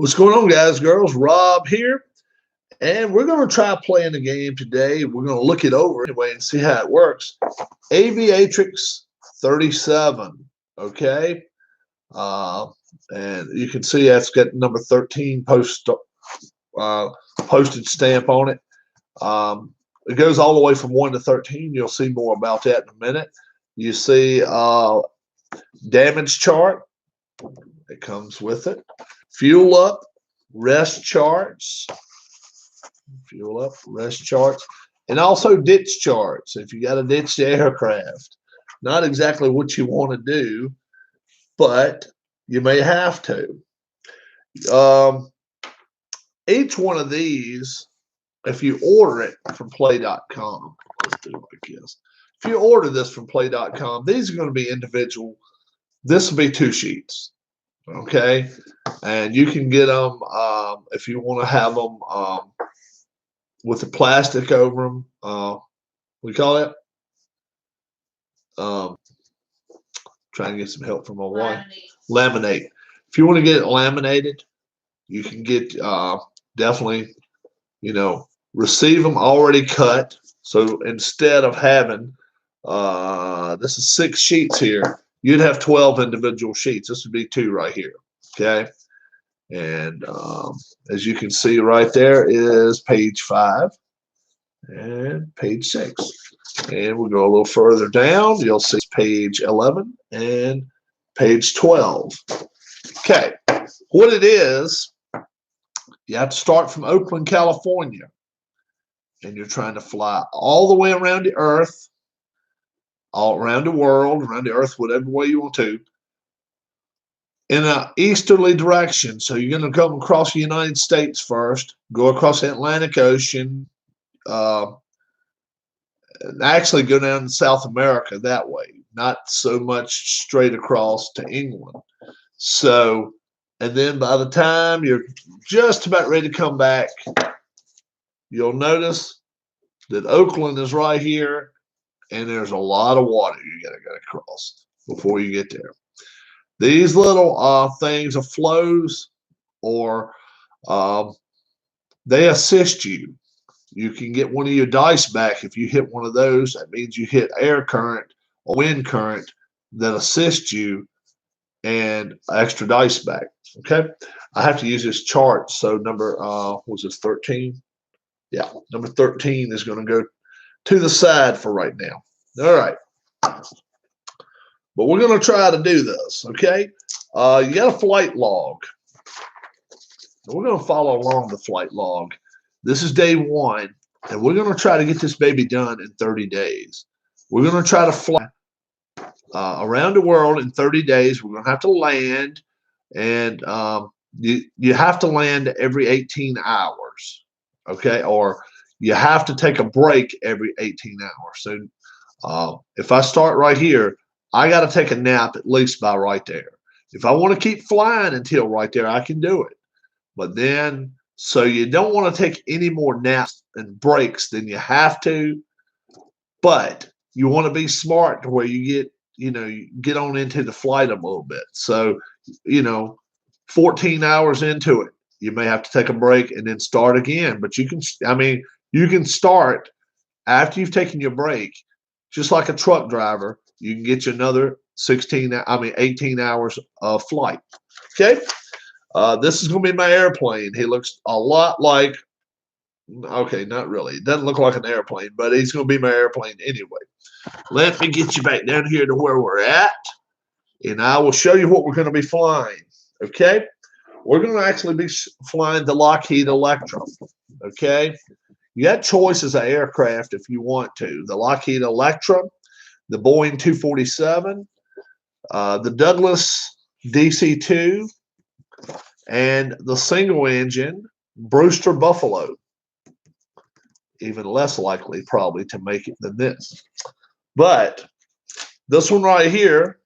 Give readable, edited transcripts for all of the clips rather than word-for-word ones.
What's going on, guys, girls? Rob here, and we're going to try playing the game today. We're going to look it over anyway and see how it works. Aviatrix 37, okay? And you can see that's got number 13 postage stamp on it. It goes all the way from 1 to 13. You'll see more about that in a minute. You see damage chart. It comes with it. Fuel up, rest charts. Fuel up, rest charts. And also ditch charts if you got to ditch the aircraft. Not exactly what you want to do, but you may have to. Each one of these, if you order it from Play.com, let's do it like this. If you order this from Play.com, these are going to be individual. This will be 2 sheets. Okay, and you can get them if you want to have them with the plastic over them. We call it. Trying to get some help from my wife. Laminate. If you want to get it laminated, you can get definitely, receive them already cut. So instead of having this is 6 sheets here. You'd have 12 individual sheets. This would be 2 right here, okay? And as you can see right there is page 5 and page 6. And we'll go a little further down. You'll see page 11 and page 12. Okay, what it is, you have to start from Oakland, California. And you're trying to fly all the way around the Earth, all around the world, around the Earth, whatever way you want to, in an easterly direction. So you're going to come across the United States first, go across the Atlantic Ocean, actually go down to South America that way, not so much straight across to England. So, and then by the time you're just about ready to come back, you'll notice that Oakland is right here. And there's a lot of water you got to go across before you get there. These little things of flows, or they assist you. You can get one of your dice back if you hit one of those. That means you hit air current or wind current that assists you, and extra dice back. Okay, I have to use this chart. So number was this 13? Yeah, number 13 is going to go to the side for right now. All right. But we're going to try to do this, okay? You got a flight log. We're going to follow along the flight log. This is day 1, and we're going to try to get this baby done in 30 days. We're going to try to fly around the world in 30 days. We're going to have to land, and you have to land every 18 hours, okay? Or you have to take a break every 18 hours. So if I start right here, I got to take a nap at least by right there. If I want to keep flying until right there, I can do it. But then, so you don't want to take any more naps and breaks than you have to. But you want to be smart to where you get, you get on into the flight a little bit. So, 14 hours into it, you may have to take a break and then start again. But you can, you can start after you've taken your break, just like a truck driver. You can get you another 18 hours of flight. Okay, this is going to be my airplane. He looks a lot like, okay, not really. It doesn't look like an airplane, but he's going to be my airplane anyway. Let me get you back down here to where we're at, and I will show you what we're going to be flying. Okay, we're going to actually be flying the Lockheed Electra. Okay. You got choices of aircraft if you want to. The Lockheed Electra, the Boeing 247, the Douglas DC-2, and the single engine Brewster Buffalo. Even less likely probably to make it than this. But this one right here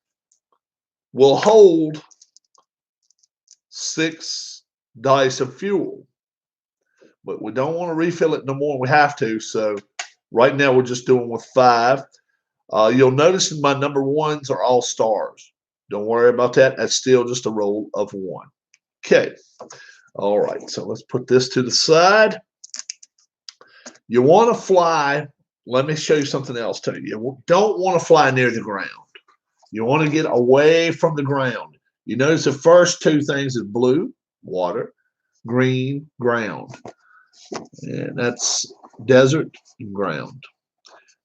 will hold 6 dice of fuel. But we don't want to refill it no more than we have to. So right now we're just doing with 5. You'll notice that my number 1s are all stars. Don't worry about that. That's still just a roll of 1. Okay. All right, so let's put this to the side. You want to fly. Let me show you something else too. You don't want to fly near the ground. You want to get away from the ground. You notice the first two things is blue, water, green, ground. And that's desert and ground.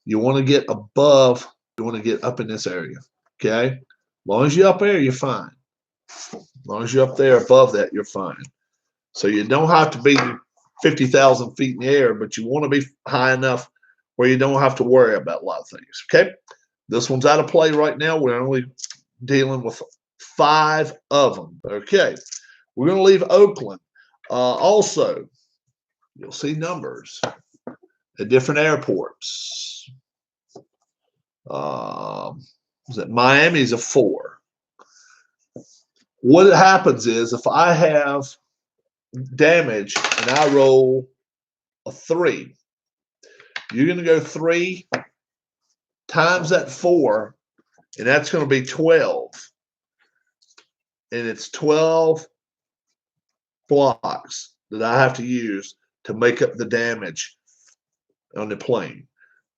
You want to get above, you want to get up in this area. Okay? As long as you're up there, you're fine. As long as you're up there above that, you're fine. So you don't have to be 50,000 feet in the air, but you want to be high enough where you don't have to worry about a lot of things. Okay? This one's out of play right now. We're only dealing with 5 of them. Okay. We're going to leave Oakland. Also, you'll see numbers at different airports. Miami's a 4. What happens is if I have damage and I roll a 3, you're going to go 3 times that 4, and that's going to be 12. And it's 12 blocks that I have to use to make up the damage on the plane.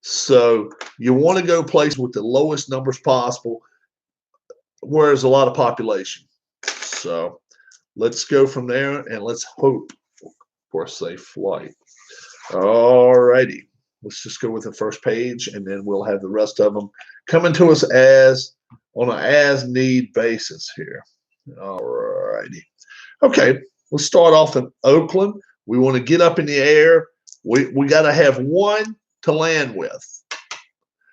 So you want to go places with the lowest numbers possible where there's a lot of population. So let's go from there and let's hope for a safe flight. All righty. Let's just go with the first page, and then we'll have the rest of them coming to us as on an as-need basis here. All righty. Okay, let's start off in Oakland. We want to get up in the air. We got to have 1 to land with.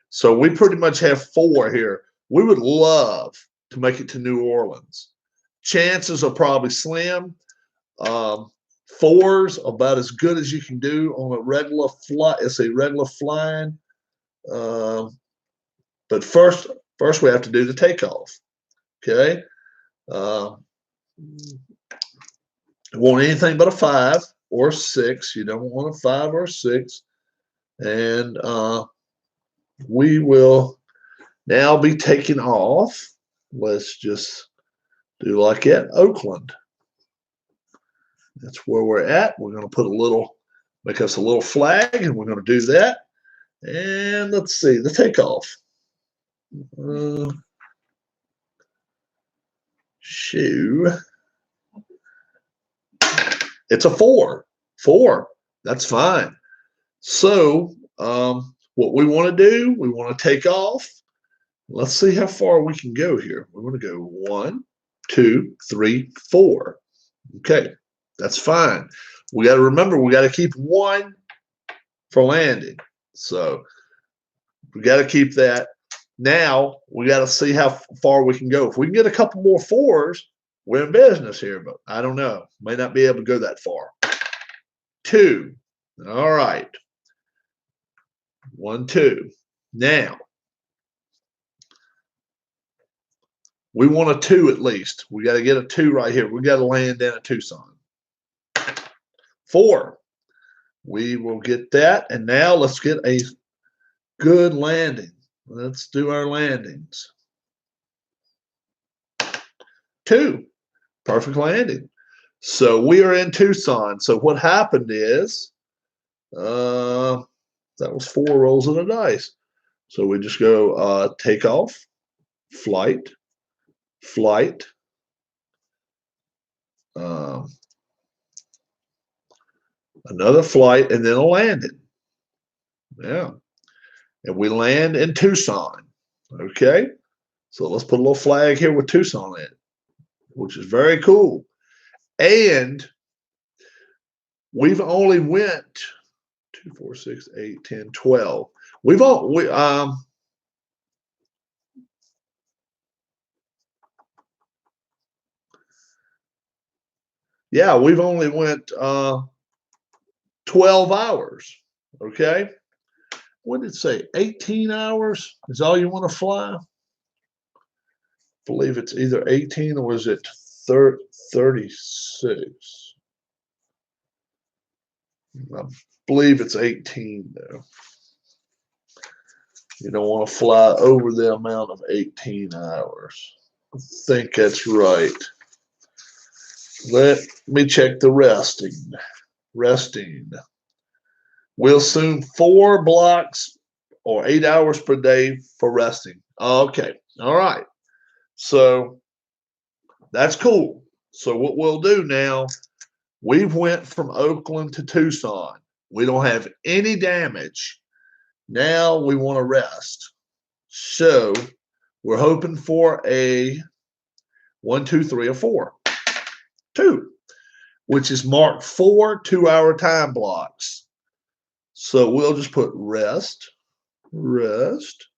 So we pretty much have 4 here. We would love to make it to New Orleans. Chances are probably slim. 4's about as good as you can do on a regular flight. It's a regular flying. But first we have to do the takeoff. Okay. Want anything but a 5 or 6. You don't want a 5 or a 6. And we will now be taking off. Let's just do like at Oakland. That's where we're at. We're going to put make us a little flag, and we're going to do that. And let's see, the takeoff. Shoo. It's a 4. 4. That's fine. So what we want to do, we want to take off. Let's see how far we can go here. We're going to go 1, 2, 3, 4. Okay, that's fine. We got to remember, we got to keep 1 for landing. So we got to keep that. Now we got to see how far we can go. If we can get a couple more 4s, we're in business here, but I don't know. May not be able to go that far. 2. All right. 1, 2. Now, we want a 2 at least. We got to get a 2 right here. We got to land in a Tucson. 4. We will get that. And now let's get a good landing. Let's do our landings. 2. Perfect landing. So we are in Tucson. So what happened is that was 4 rolls of the dice. So we just go takeoff, flight, flight, another flight, and then a landing. Yeah. And we land in Tucson. Okay. So let's put a little flag here with Tucson in it, which is very cool. And we've only went 2, 4, 6, 8, 10, 12. We've only went 12 hours. Okay. What did it say? 18 hours is all you want to fly? I believe it's either 18 or is it 36? I believe it's 18 though. You don't want to fly over the amount of 18 hours. I think that's right. Let me check the resting. Resting. We'll assume 4 blocks or 8 hours per day for resting. Okay. All right. So that's cool. So what we'll do now, we've went from Oakland to Tucson. We don't have any damage. Now we want to rest. So we're hoping for a 1, 2, 3, or 4. 2, which is marked 4 2-hour time blocks. So we'll just put rest, rest,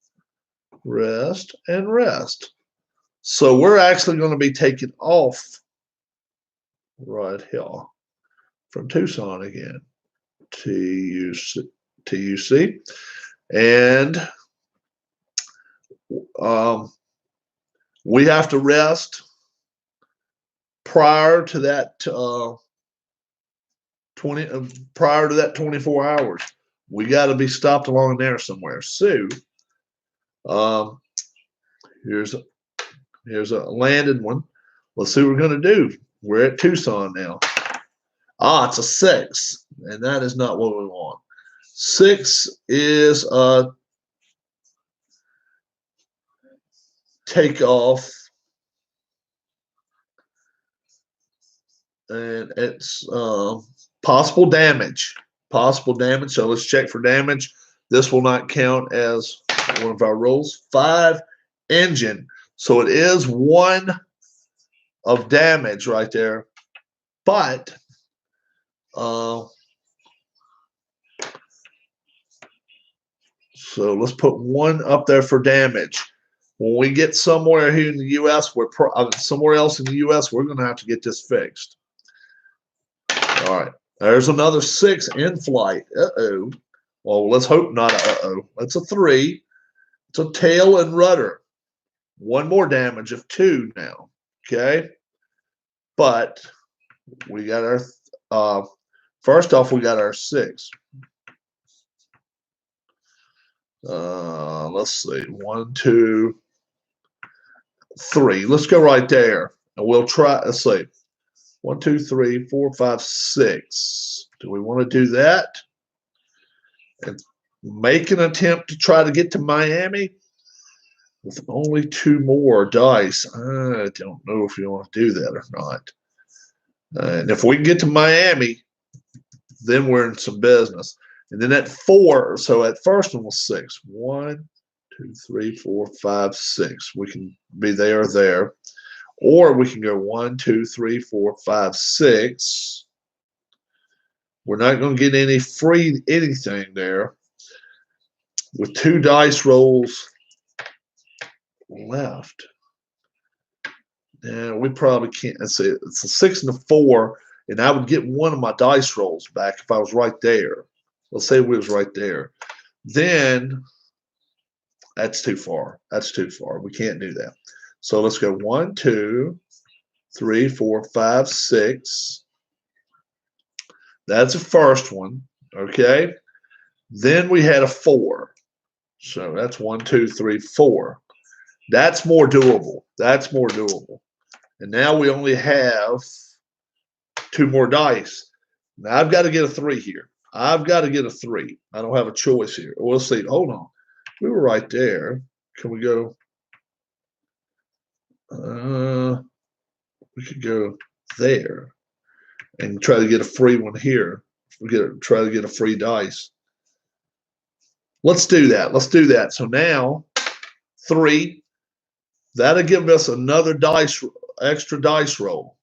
rest, and rest. So we're actually going to be taking off right here from Tucson again. TUC. And we have to rest prior to that 24 hours. We got to be stopped along there somewhere. So here's a landed one. Let's see what we're going to do. We're at Tucson now. It's a 6, and that is not what we want. 6 is takeoff, and it's possible damage. Possible damage. So let's check for damage. This will not count as one of our rules. 5, engine. So it is 1 of damage right there, but so let's put 1 up there for damage. When we get somewhere here in the U.S., somewhere else in the U.S., we're going to have to get this fixed. All right. There's another 6 in flight. Uh-oh. Well, let's hope not. Uh-oh. That's a 3. It's a tail and rudder. 1 more damage of 2 now. Okay. But we got our, first off, we got our 6. Let's see. 1, 2, 3. Let's go right there. And we'll try, let's see. 1, 2, 3, 4, 5, 6. Do we want to do that? And make an attempt to try to get to Miami with only 2 more dice. I don't know if you want to do that or not. And if we can get to Miami, then we're in some business. And then at 4, so at first one was 6. 1, 2, 3, 4, 5, 6. We can be there or there. Or we can go 1, 2, 3, 4, 5, 6. We're not going to get any free anything there. With 2 dice rolls left. Yeah, we probably can't. Let's see. It's a 6 and a 4, and I would get 1 of my dice rolls back if I was right there. Let's say we was right there. Then that's too far. That's too far. We can't do that. So let's go 1, 2, 3, 4, 5, 6. That's the first one. Okay. Then we had a 4. So that's 1, 2, 3, 4. That's more doable. That's more doable. And now we only have 2 more dice. Now I've got to get a 3 here. I've got to get a 3. I don't have a choice here. We'll see. Hold on. We were right there. Can we go? We could go there and try to get a free one here. Try to get a free dice. Let's do that. Let's do that. So now 3. That'll give us another extra dice roll.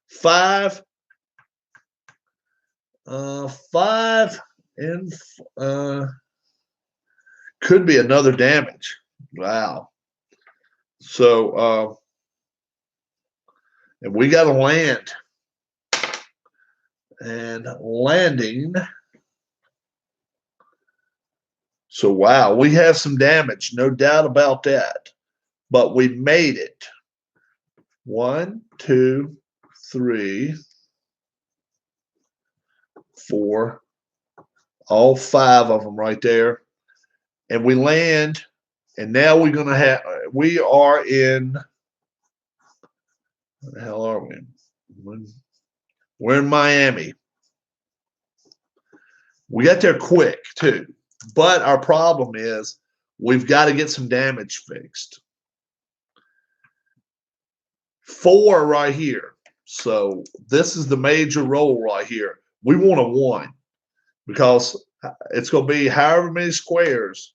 5. 5 and could be another damage. Wow. So and we got to land. And landing. So wow, we have some damage, no doubt about that. But we made it. 1, 2, 3, 4, all 5 of them right there. And we land, and now we're going to have, we are in, what the hell are we in? We're in Miami. We got there quick, too. But our problem is we've got to get some damage fixed. 4 right here. So this is the major roll right here. We want a 1 because it's going to be however many squares.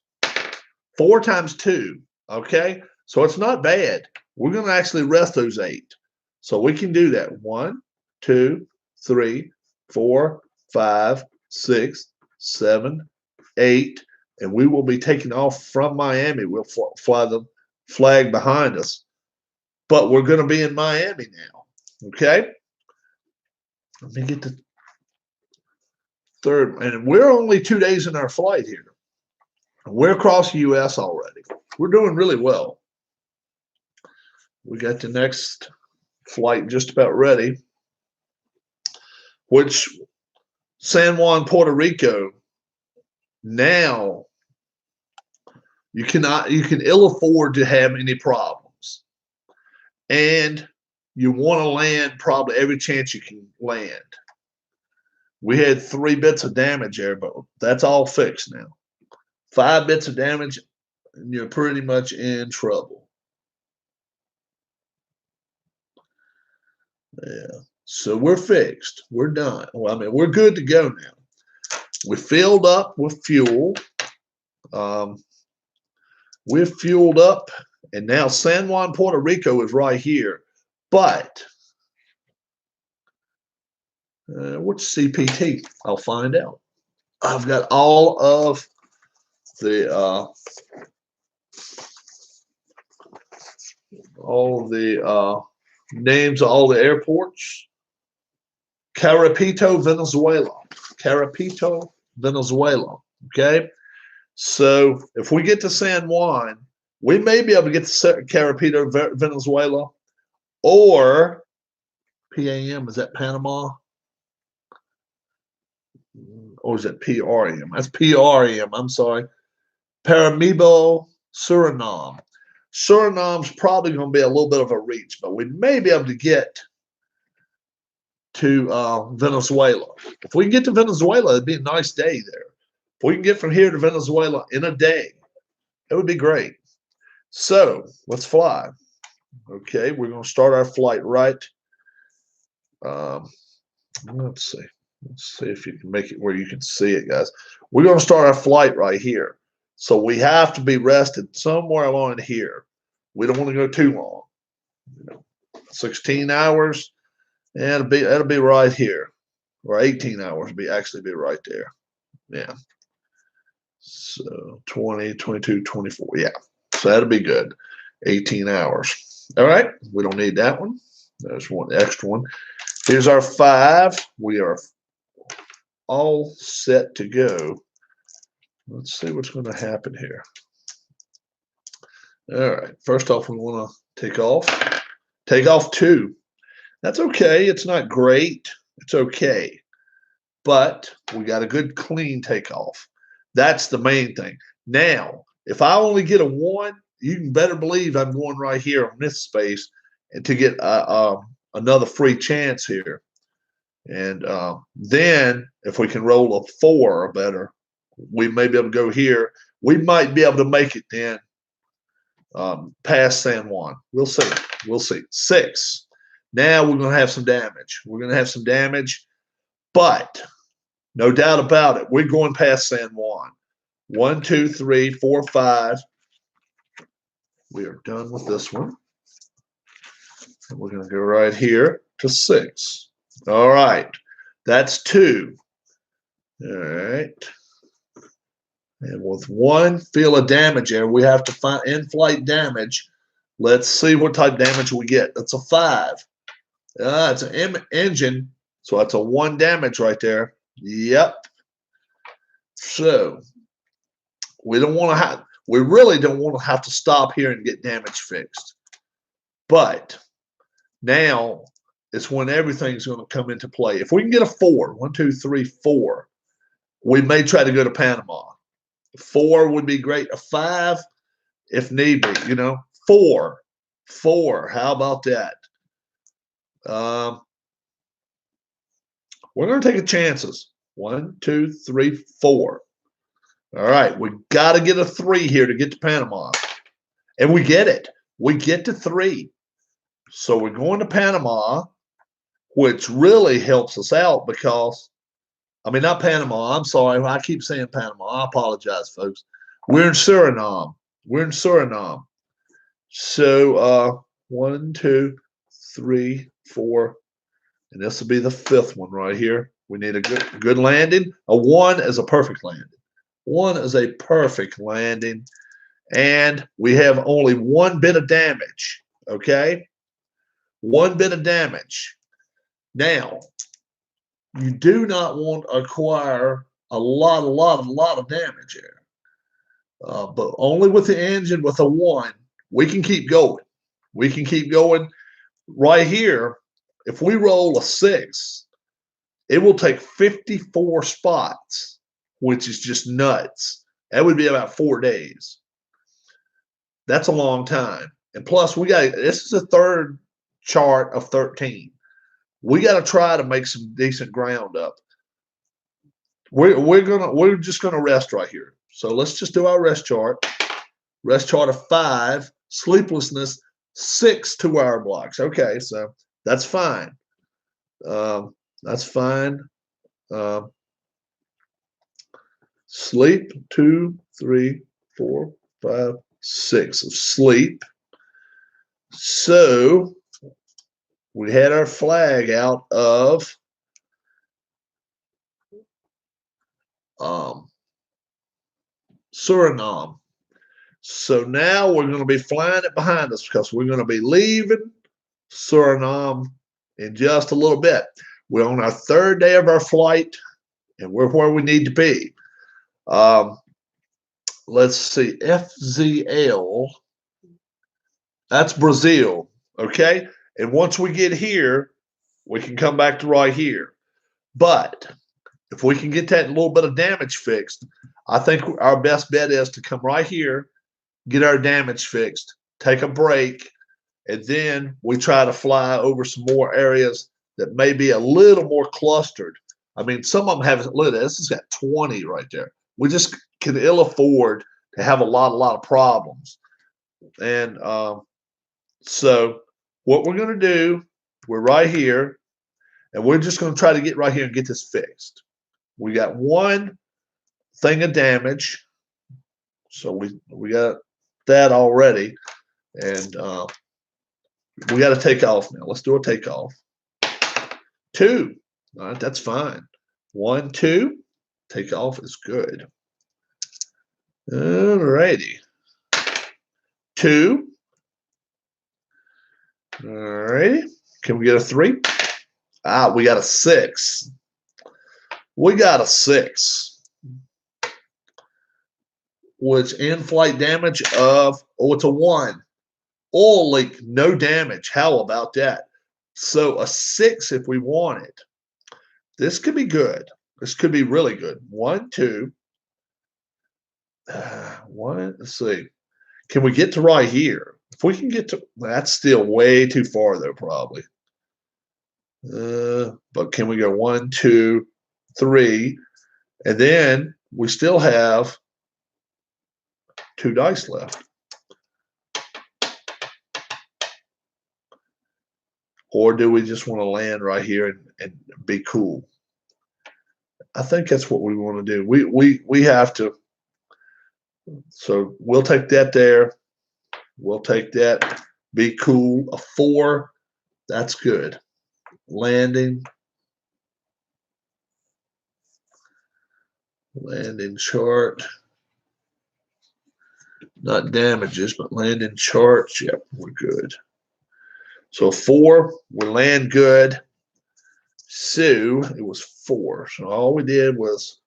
4 times 2, okay? So it's not bad. We're going to actually rest those 8. So we can do that. 1, 2, 3, 4, 5, 6, 7, 8. And we will be taking off from Miami. We'll fly the flag behind us. But we're going to be in Miami now, okay? Let me get the third. And we're only 2 days in our flight here. We're across the U.S. already. We're doing really well. We got the next flight just about ready, which San Juan, Puerto Rico. Now you can ill afford to have any problems, and you want to land probably every chance you can land. We had 3 bits of damage there, but that's all fixed now. 5 bits of damage, and you're pretty much in trouble. Yeah. So we're fixed. We're done. Well, I mean, we're good to go now. We filled up with fuel. We're fueled up, and now San Juan, Puerto Rico is right here. But what's CPT? I'll find out. I've got all of the names of all the airports. Carapito, Venezuela. Carapito, Venezuela. Okay. So if we get to San Juan, we may be able to get to Carapito, Venezuela, or PAM. Is that Panama? Or is it PRM? That's PRM. I'm sorry. Paramaribo, Suriname. Suriname's probably going to be a little bit of a reach, but we may be able to get to Venezuela. If we can get to Venezuela, it'd be a nice day there. If we can get from here to Venezuela in a day, it would be great. So let's fly. Okay, we're going to start our flight right. Let's see. Let's see if you can make it where you can see it, guys. We're going to start our flight right here. So we have to be rested somewhere along here. We don't want to go too long. 16 hours, and it'll be right here. Or 18 hours be right there. Yeah. So 20, 22, 24. Yeah. So that'll be good. 18 hours. All right. We don't need that one. There's one extra one. Here's our 5. We are all set to go. Let's see what's going to happen here. All right. First off, we want to take off. Take off 2. That's okay. It's not great. It's okay. But we got a good clean takeoff. That's the main thing. Now, if I only get a 1, you can better believe I'm going right here on this space and to get another free chance here. And then if we can roll a 4 or better, we may be able to go here. We might be able to make it then past San Juan. We'll see. We'll see. 6. Now we're going to have some damage. We're going to have some damage, but no doubt about it, we're going past San Juan. 1, 2, 3, 4, 5. We are done with this one. And we're going to go right here to 6. All right. That's 2. All right. And with 1 feel of damage there, we have to find in-flight damage. Let's see what type of damage we get. That's a 5. It's an engine, so that's a 1 damage right there. Yep. So we don't want to have. We really don't want to have to stop here and get damage fixed. But now it's when everything's going to come into play. If we can get a 4, 1, 2, 3, 4, we may try to go to Panama. 4 would be great. A 5, if need be. 4. How about that? We're going to take a chances. 1, 2, 3, 4. All right, we got to get a 3 here to get to Panama. And we get it. We get to 3. So we're going to Panama, which really helps us out because, I mean, not Panama. I'm sorry. I keep saying Panama. I apologize, folks. We're in Suriname. We're in Suriname. So 1, 2, 3, 4. And this will be the 5th one right here. We need a good landing. A 1 is a perfect landing. 1 is a perfect landing. And we have only 1 bit of damage. Okay? 1 bit of damage. Now, you do not want to acquire a lot of damage here. But only with the engine with a 1, we can keep going. We can keep going. Right here, if we roll a 6, it will take 54 spots, which is just nuts. That would be about 4 days. That's a long time. And plus, this is a 3rd chart of 13. We got to try to make some decent ground up. We're just gonna rest right here. So let's just do our rest chart. Rest chart of 5, sleeplessness 6 2-hour blocks. Okay, so that's fine. That's fine. Sleep 2, 3, 4, 5, 6 of sleep. So we had our flag out of Suriname. So now we're going to be flying it behind us because we're going to be leaving Suriname in just a little bit. We're on our 3rd day of our flight, and we're where we need to be. Let's see, FZL, that's Brazil, okay? And once we get here, we can come back to right here. But if we can get that little bit of damage fixed, I think our best bet is to come right here, get our damage fixed, take a break, and then we try to fly over some more areas that may be a little more clustered. I mean, some of them have, look at this, it's got 20 right there. We just can ill afford to have a lot of problems. And so what we're going to do, we're right here, and we're just going to try to get right here and get this fixed. We got 1 thing of damage, so we got that already, and we got to take off now. Let's do a takeoff. 2, all right, that's fine. 1, 2, takeoff is good. All righty. 2. All righty. Can we get a 3? Ah, we got a 6. We got a 6. Which in-flight damage of, oh, it's a 1. Oil leak, no damage. How about that? So a 6 if we want it. This could be good. This could be really good. 1, 2. 1, let's see. Can we get to right here? If we can get to, that's still way too far though, probably. But can we go 1, 2, 3, and then we still have 2 dice left. Or do we just want to land right here and be cool? I think that's what we want to do. We have to. So we'll take that there. We'll take that. Be cool. A 4. That's good. Landing. Landing chart. Not damages, but landing charts. Yep, we're good. So 4, we land good. So it was 4. So all we did was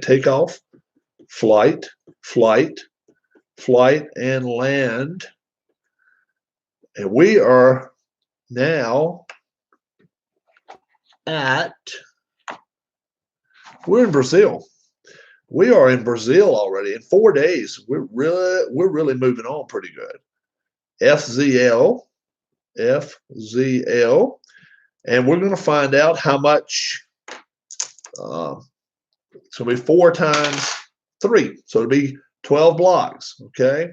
take off, flight, flight, flight, and land. And we are now we're in Brazil. We are in Brazil already. In 4 days, we're really moving on pretty good. FZL. And we're going to find out how much. It's going to be 4 times 3. So it'll be 12 blocks. Okay.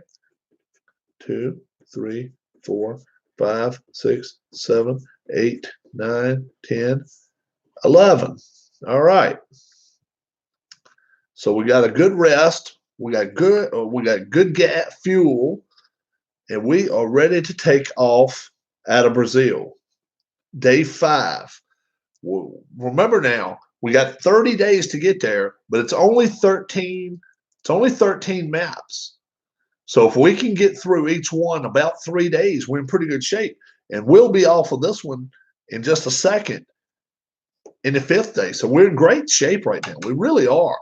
2, 3, 4, 5, 6, 7, 8, 9, 10, 11. All right. So we got a good rest. We got good gas fuel, and we are ready to take off out of Brazil. Day 5. Remember now, we got 30 days to get there, but it's only 13. It's only 13 maps. So if we can get through each one about 3 days, we're in pretty good shape. And we'll be off of this one in just a second in the 5th day. So we're in great shape right now. We really are.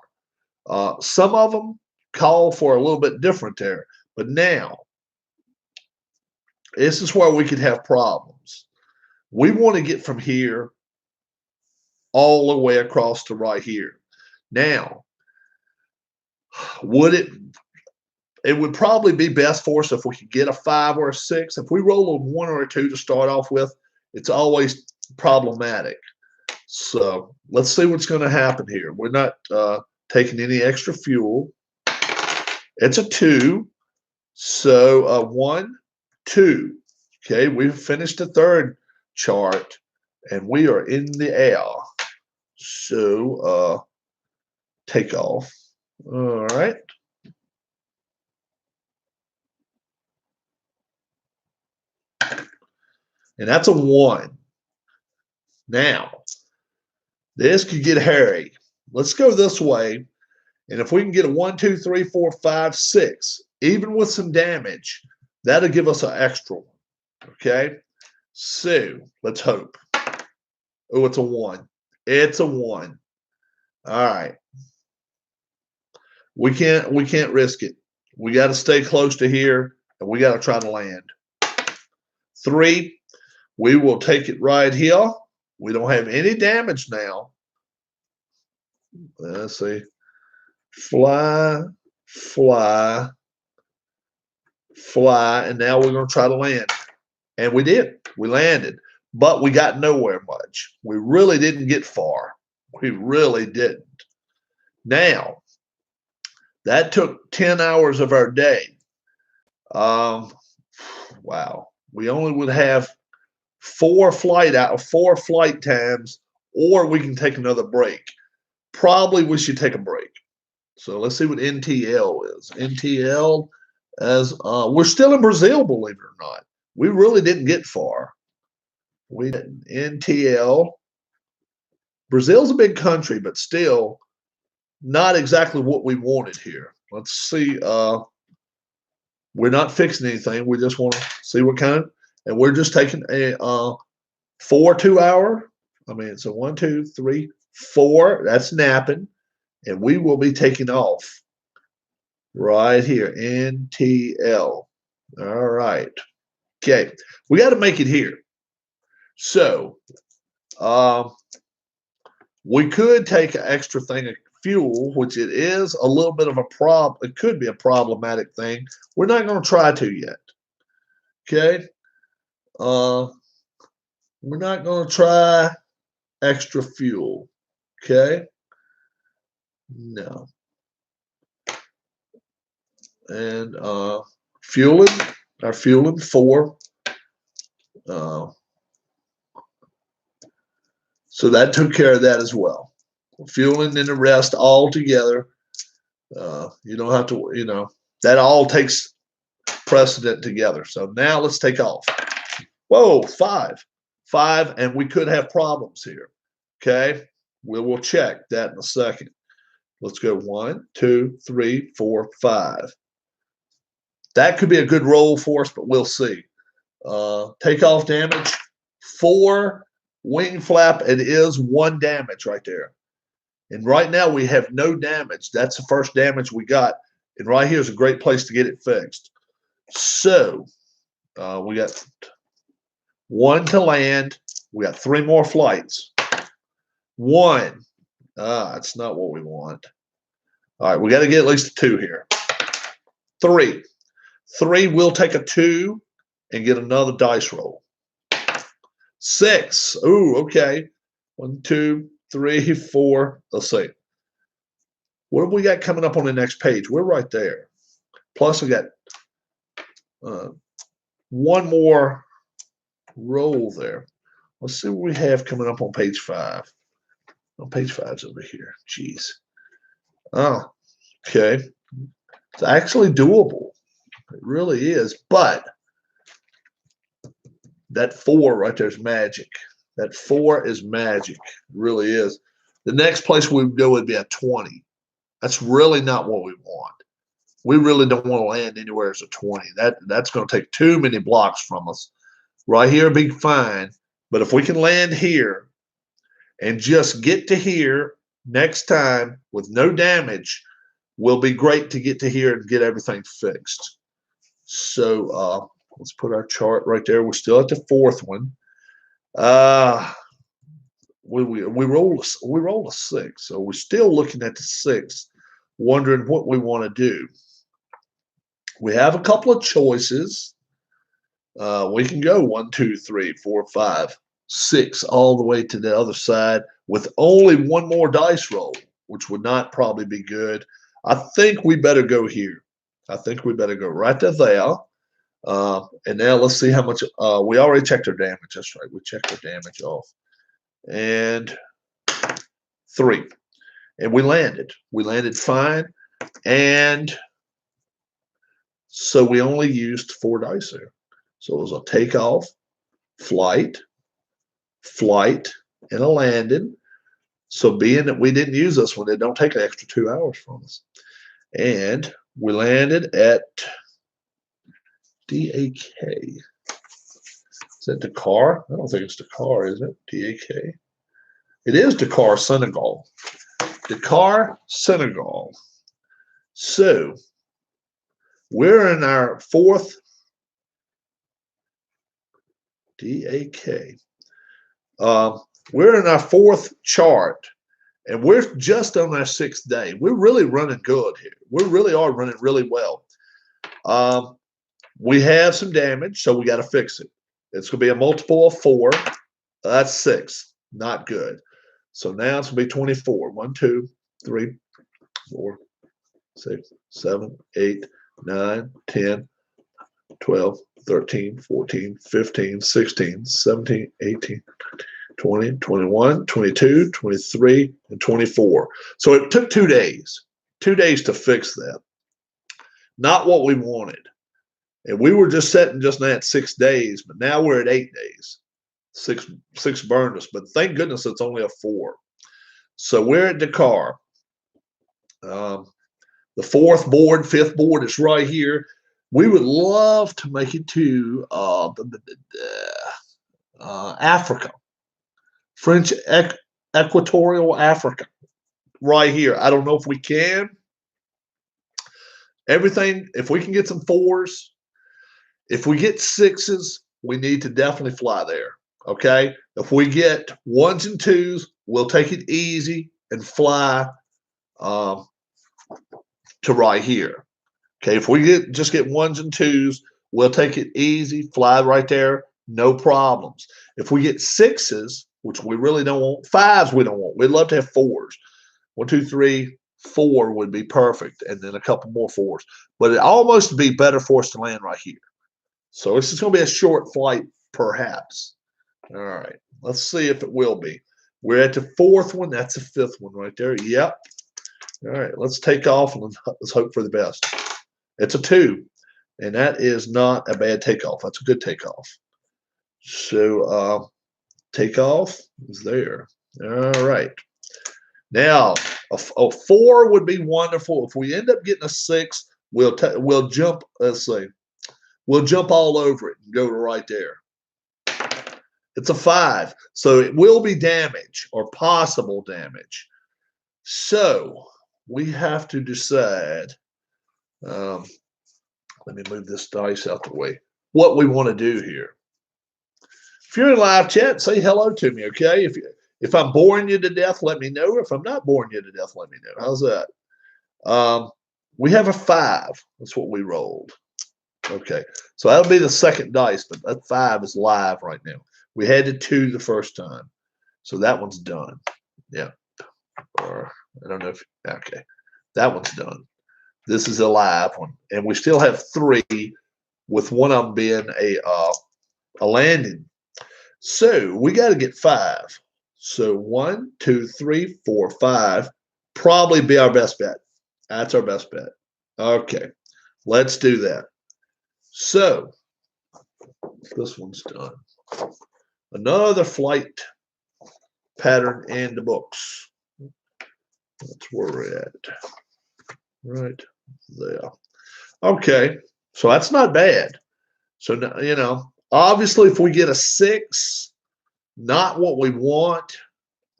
Some of them call for a little bit different there. But now, this is where we could have problems. We want to get from here all the way across to right here. Now, it would probably be best for us if we could get a 5 or a 6. If we roll a 1 or a 2 to start off with, it's always problematic. So let's see what's going to happen here. We're not taking any extra fuel. It's a 2. So 1, 2. Okay, we've finished the 3rd chart, and we are in the air. So take off. All right. And that's a 1. Now, this could get hairy. Let's go this way. And if we can get a 1, 2, 3, 4, 5, 6, even with some damage, that'll give us an extra one. Okay? So let's hope. Oh, it's a 1. It's a 1. All right. We can't risk it. We got to stay close to here, and we got to try to land. 3. We will take it right here. We don't have any damage now. Let's see. Fly, fly, fly, and now we're going to try to land. And we did. We landed. But we got nowhere much. We really didn't get far. We really didn't. Now, that took 10 hours of our day. Wow. We only would have 4 flight times, or we can take another break. Probably we should take a break. So let's see what NTL is. NTL as we're still in Brazil, believe it or not. We really didn't get far. We didn't. NTL. Brazil's a big country, but still not exactly what we wanted here. Let's see. We're not fixing anything. We just want to see what kind of, and we're just taking a 4 2-hour. I mean, it's a 1, 2, 3, 4. That's napping. And we will be taking off right here. NTL. All right. Okay. We got to make it here. So we could take an extra thing of fuel, which it is a little bit of a problem. It could be a problematic thing. We're not going to try to yet. Okay. We're not going to try extra fuel. Okay. No. And fueling, our fueling 4. So that took care of that as well. Fueling and the rest all together. You don't have to, that all takes precedent together. So now let's take off. Whoa, 5. 5, and we could have problems here. Okay. We'll check that in a second. Let's go 1, 2, 3, 4, 5. That could be a good roll for us, but we'll see. Takeoff damage, 4. Wing flap, it is 1 damage right there. And right now we have no damage. That's the first damage we got. And right here is a great place to get it fixed. So we got 1 to land. We got 3 more flights. 1. That's not what we want. All right, we got to get at least a 2 here. 3. 3, we'll take a 2 and get another dice roll. 6. Ooh, okay. 1, 2, 3, 4. Let's see. What have we got coming up on the next page? We're right there. Plus, we got one more roll there. Let's see what we have coming up on page 5. Oh, page 5's over here. Jeez. Oh, okay. It's actually doable. It really is. But that 4 right there is magic. That 4 is magic. It really is. The next place we would go would be a 20. That's really not what we want. We really don't want to land anywhere as a 20. That's going to take too many blocks from us. Right here would be fine. But if we can land here and just get to here next time with no damage, will be great to get to here and get everything fixed. So let's put our chart right there. We're still at the 4th one. We roll a 6, so we're still looking at the 6, wondering what we want to do. We have a couple of choices. We can go 1, 2, 3, 4, 5, 6 all the way to the other side with only one more dice roll, which would not probably be good. I think we better go here. I think we better go right to there. And now let's see how much. We already checked our damage. That's right. We checked our damage off. And 3. And we landed. We landed fine. And so we only used 4 dice there. So it was a takeoff, flight, and a landing. So being that we didn't use this one, it don't take an extra 2 hours from us. And we landed at DAK. Is that Dakar? I don't think it's Dakar, is it? DAK. It is Dakar, Senegal. Dakar, Senegal. So we're in our 4th DAK. We're in our 4th chart, and we're just on our 6th day. We're really running good here. We really are running really well. We have some damage, so we got to fix it. It's going to be a multiple of 4. That's 6. Not good. So now it's going to be 24. 1, 2, 3, 4, 6, 7, 8, 9, 10, 12, 13, 14, 15, 16, 17, 18, 20, 21, 22, 23, and 24. So it took 2 days. 2 days to fix that. Not what we wanted. And we were just setting just now at 6 days, but now we're at 8 days. Six burned us, but thank goodness it's only a 4. So we're at Dakar. The 4th board, 5th board is right here. We would love to make it to Africa, French Equatorial Africa, right here. I don't know if we can. Everything, if we can get some 4s, if we get 6s, we need to definitely fly there. Okay. If we get 1s and 2s, we'll take it easy and fly to right here. Okay. If we just get 1s and 2s, we'll take it easy, fly right there, no problems. If we get 6s, which we really don't want, 5s we don't want. We'd love to have 4s. 1, 2, 3, 4 would be perfect, and then a couple more 4s. But it almost be better for us to land right here. So this is going to be a short flight, perhaps. All right. Let's see if it will be. We're at the 4th one. That's the 5th one right there. Yep. All right. Let's take off and let's hope for the best. It's a 2, and that is not a bad takeoff. That's a good takeoff. So takeoff is there. All right. Now, a 4 would be wonderful. If we end up getting a 6, we'll jump. Let's see. We'll jump all over it and go to right there. It's a 5, so it will be damage or possible damage. So we have to decide. Let me move this dice out the way. What we want to do here. If you're in live chat, say hello to me, okay? If I'm boring you to death, let me know. If I'm not boring you to death, let me know. How's that? We have a 5. That's what we rolled. Okay, so that'll be the 2nd dice, but that 5 is live right now. We had to 2 the first time. So that one's done. Yeah. Or I don't know if, okay. That one's done. This is a live one. And we still have 3, with one of them being a landing. So we got to get 5. So 1, 2, 3, 4, 5. Probably be our best bet. That's our best bet. Okay. Let's do that. So this one's done. Another flight pattern in the books. That's where we're at. Right there. Okay. So that's not bad. So, you know, obviously if we get a 6, not what we want.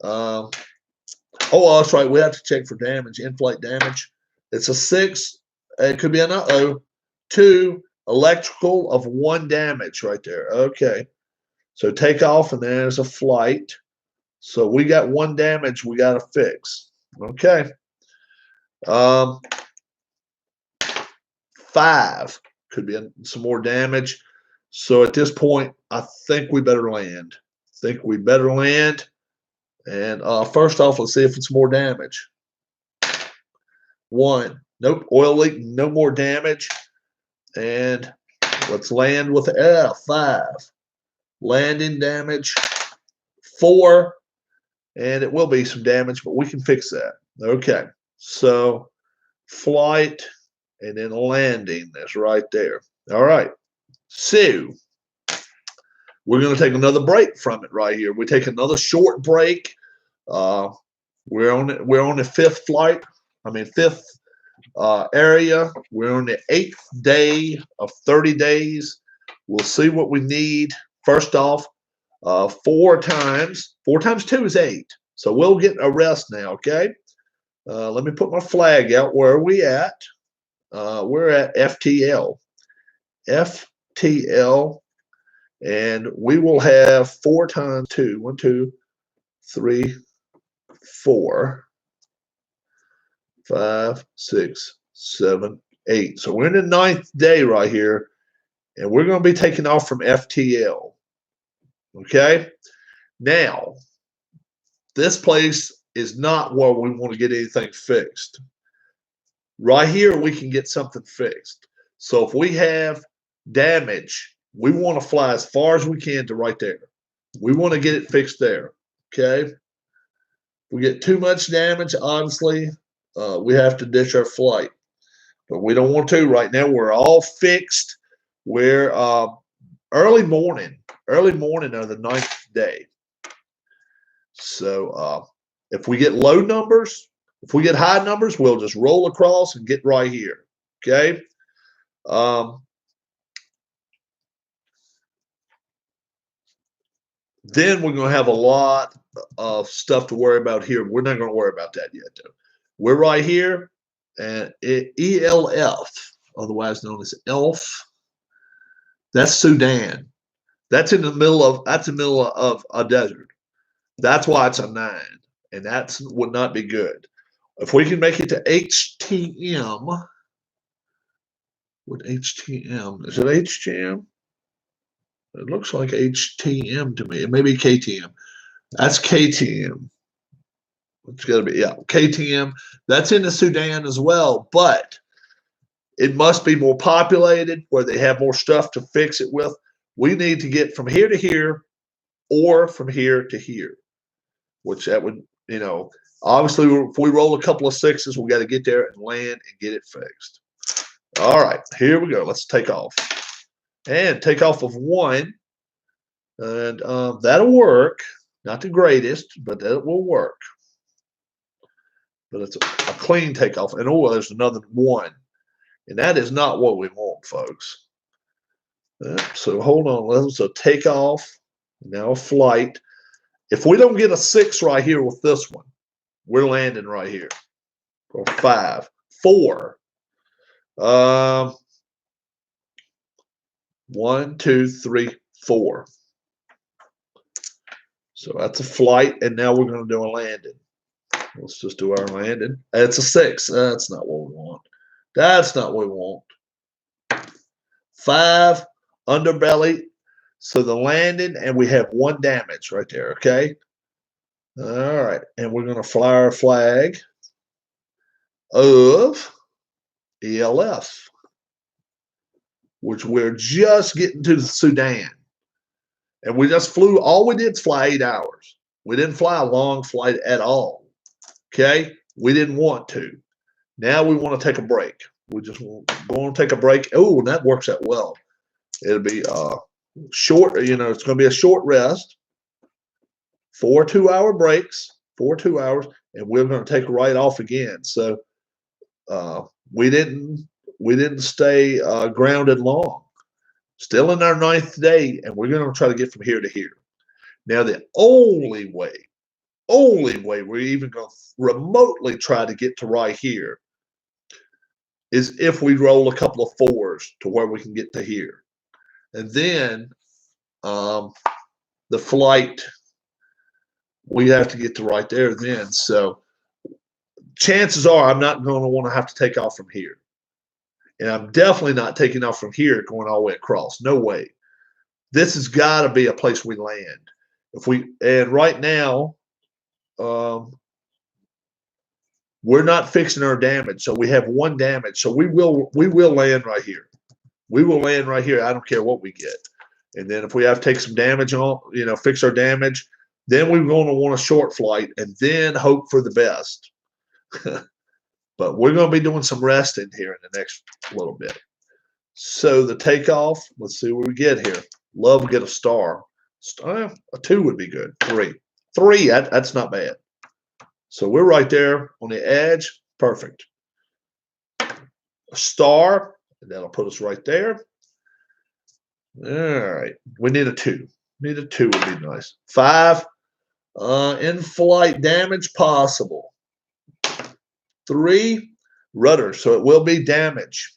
Oh, that's right. We have to check for damage, in-flight damage. It's a 6. It could be an 2 electrical of 1 damage right there. Okay. So take off, and there's a flight. So we got 1 damage we got to fix. Okay. 5 could be some more damage. So at this point, I think we better land. And first off, let's see if it's more damage. 1. Nope. Oil leak. No more damage. And let's land with 5. Landing damage. 4. And it will be some damage, but we can fix that. Okay. So flight and then landing is right there. All right. So we're going to take another break from it right here. We take another short break. We're on the 5th flight. I mean 5th area. We're on the 8th day of 30 days. We'll see what we need. First off, 4 times. 4 times 2 is 8. So we'll get a rest now. Okay. Let me put my flag out. Where are we at? We're at FTL. FTL. And we will have 4 times 2. 1, 2, 3, 4, 5, 6, 7, 8. So we're in the 9th day right here, and we're going to be taking off from FTL. Okay? Now, this place is not where we want to get anything fixed. Right here, we can get something fixed. So if we have damage, we want to fly as far as we can to right there. We want to get it fixed there. Okay? If we get too much damage, honestly, we have to ditch our flight. But we don't want to right now. We're all fixed. We're early morning of the 9th day. So if we get low numbers, if we get high numbers, we'll just roll across and get right here. Okay? Then we're going to have a lot of stuff to worry about here. We're not going to worry about that yet, though. We're right here at ELF, otherwise known as ELF. That's Sudan. That's in the middle of a desert. That's why it's a 9, and that would not be good. If we can make it to HTM, what HTM? Is it HTM? It looks like HTM to me. It may be KTM. That's KTM. It's got to be, yeah, KTM. That's in the Sudan as well, but it must be more populated where they have more stuff to fix it with. We need to get from here to here or from here to here, which that would, you know, obviously if we roll a couple of 6s, we got to get there and land and get it fixed. All right, here we go. Let's take off. And take off of 1. And that'll work. Not the greatest, but that will work. But it's a clean takeoff. And oh, there's another 1. And that is not what we want, folks. So hold on. So take off. Now a flight. If we don't get a 6 right here with this one, we're landing right here. Or 5. 4. 1, 2, 3, 4. So that's a flight, and now we're going to do a landing. Let's just do our landing. It's a 6. That's not what we want. That's not what we want. 5, underbelly. So the landing, and we have 1 damage right there, okay? All right, and we're going to fly our flag of ELF, which we're just getting to the Sudan. And we just flew, all we did is fly 8 hours. We didn't fly a long flight at all, okay? We didn't want to. Now we want to take a break. We just want to take a break. Oh, and that works out well. It'll be short, you know, it's going to be a short rest. 4 2-hour breaks, 4 2 hours, and we're going to take right off again. So we didn't stay grounded long. Still in our 9th day, and we're going to try to get from here to here. Now, the only way we're even going to remotely try to get to right here is if we roll a couple of 4s to where we can get to here. And then the flight, we have to get to right there then. So chances are I'm not going to want to have to take off from here. And I'm definitely not taking off from here going all the way across. No way. This has got to be a place we land. And right now, we're not fixing our damage. So we have 1 damage. So we will land right here. We will land right here. I don't care what we get. And then if we have to take some damage on, you know, fix our damage, then we're going to want a short flight and then hope for the best. But we're going to be doing some resting here in the next little bit. So the takeoff, let's see what we get here. Love to get a star. A 2 would be good. 3. 3, that's not bad. So we're right there on the edge. Perfect. A star, and that'll put us right there. All right. We need a 2. Need a 2 would be nice. 5. In-flight damage possible. 3, rudder, so it will be damage.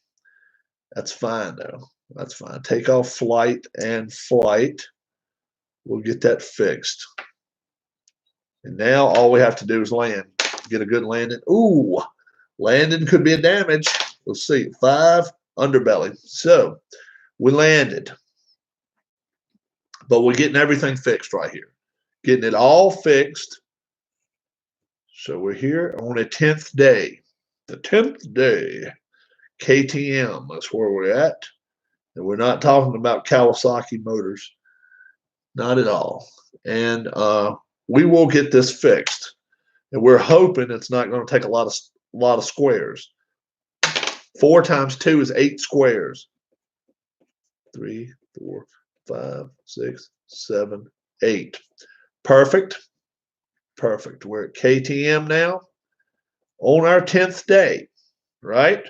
That's fine, though. That's fine. Take off, flight, and flight. We'll get that fixed. And now all we have to do is land. Get a good landing. Ooh, landing could be a damage. Let's see. 5, underbelly. So we landed. But we're getting everything fixed right here. Getting it all fixed. So we're here on the 10th day. The 10th day. KTM, that's where we're at. And we're not talking about Kawasaki motors. Not at all. And we will get this fixed. And we're hoping it's not going to take a lot of squares. 4 times 2 is 8 squares. 3, 4, 5, 6, 7, 8. Perfect. Perfect. We're at KTM now on our 10th day, right?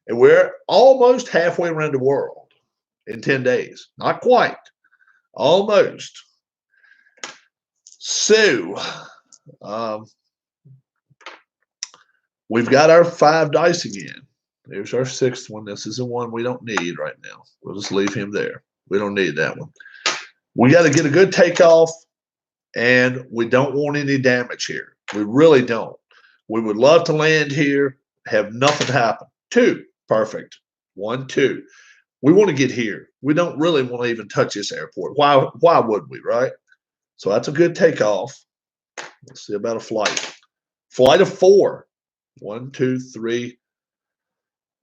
And we're almost halfway around the world in 10 days. Not quite. Almost. So, we've got our 5 dice again. There's our 6th one. This is the one we don't need right now. We'll just leave him there. We don't need that one. We got to get a good takeoff, and we don't want any damage here. We really don't. We would love to land here, have nothing happen. 2, perfect. 1, 2. We want to get here. We don't really want to even touch this airport. Why would we, right? So that's a good takeoff. Let's see about a flight. Flight of 4. 1, 2, 3.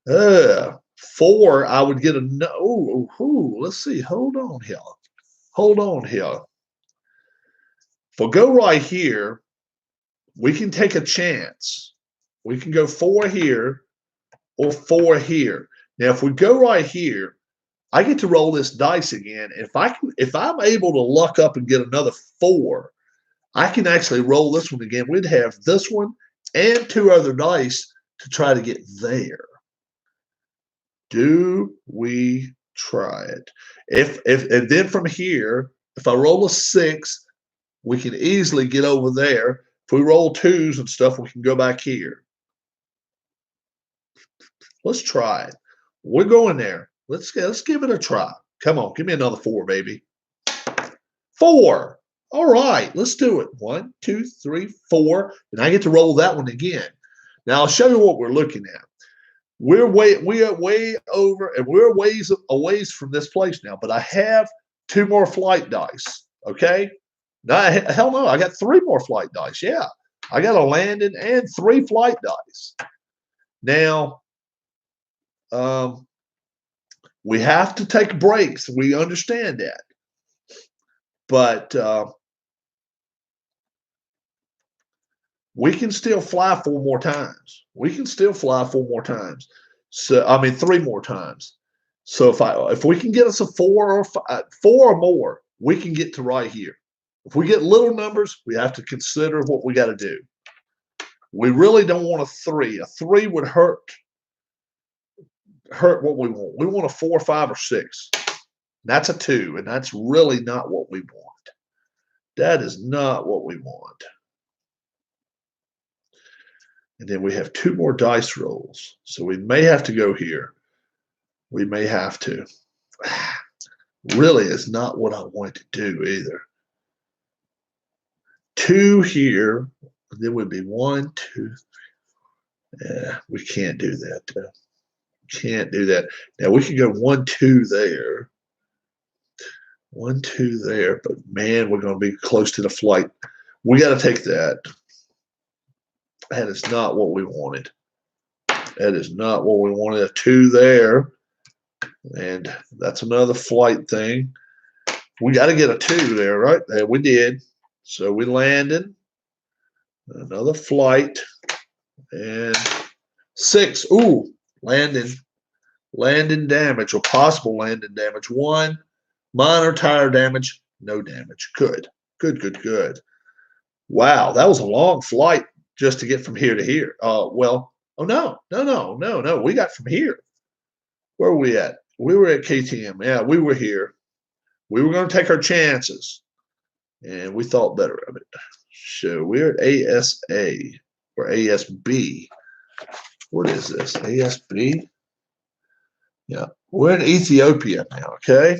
4, I would get a no. Let's see. Hold on here. Hold on here. If we go right here, we can take a chance. We can go 4 here or 4 here. Now, if we go right here, I get to roll this dice again. If I'm able to luck up and get another 4, I can actually roll this one again. We'd have this one and 2 other dice to try to get there. Do we try it? And then from here, if I roll a 6, we can easily get over there. If we roll 2s and stuff, we can go back here. Let's try it. We're going there. Let's give it a try. Come on, give me another 4, baby. 4. All right, let's do it. 1, 2, 3, 4, and I get to roll that one again. Now I'll show you what we're looking at. We are way over, and we're a ways from this place now. But I have 2 more flight dice. Okay. No, hell no, I got 3 more flight dice. Yeah, I got a landing and 3 flight dice. Now, we have to take breaks. We understand that. But we can still fly 4 more times. We can still fly 4 more times. So, I mean, 3 more times. So if we can get us a 4 or more, we can get to right here. If we get little numbers, we have to consider what we got to do. We really don't want a 3. A 3 would hurt what we want. We want a 4, 5, or 6. That's a 2, and that's really not what we want. That is not what we want. And then we have 2 more dice rolls. So we may have to go here. We may have to. Really is not what I want to do either. 2 here. And then would be 1, 2. Yeah, we can't do that. Can't do that. Now we can go 1, 2 there. 1, 2 there. But man, we're going to be close to the flight. We got to take that. That is not what we wanted. That is not what we wanted. A 2 there. And that's another flight thing. We got to get a 2 there, right? There we did. So we landed. Another flight. And 6. Ooh, landing. Landing damage or possible landing damage. 1. Minor tire damage. No damage. Good. Good, good, good. Wow, that was a long flight just to get from here to here. Well, oh, no. We got from here. Where were we at? We were at KTM. Yeah, we were here. We were going to take our chances, and we thought better of it. So we're at ASA or ASB. What is this? ASB? Yeah, we're in Ethiopia now, okay?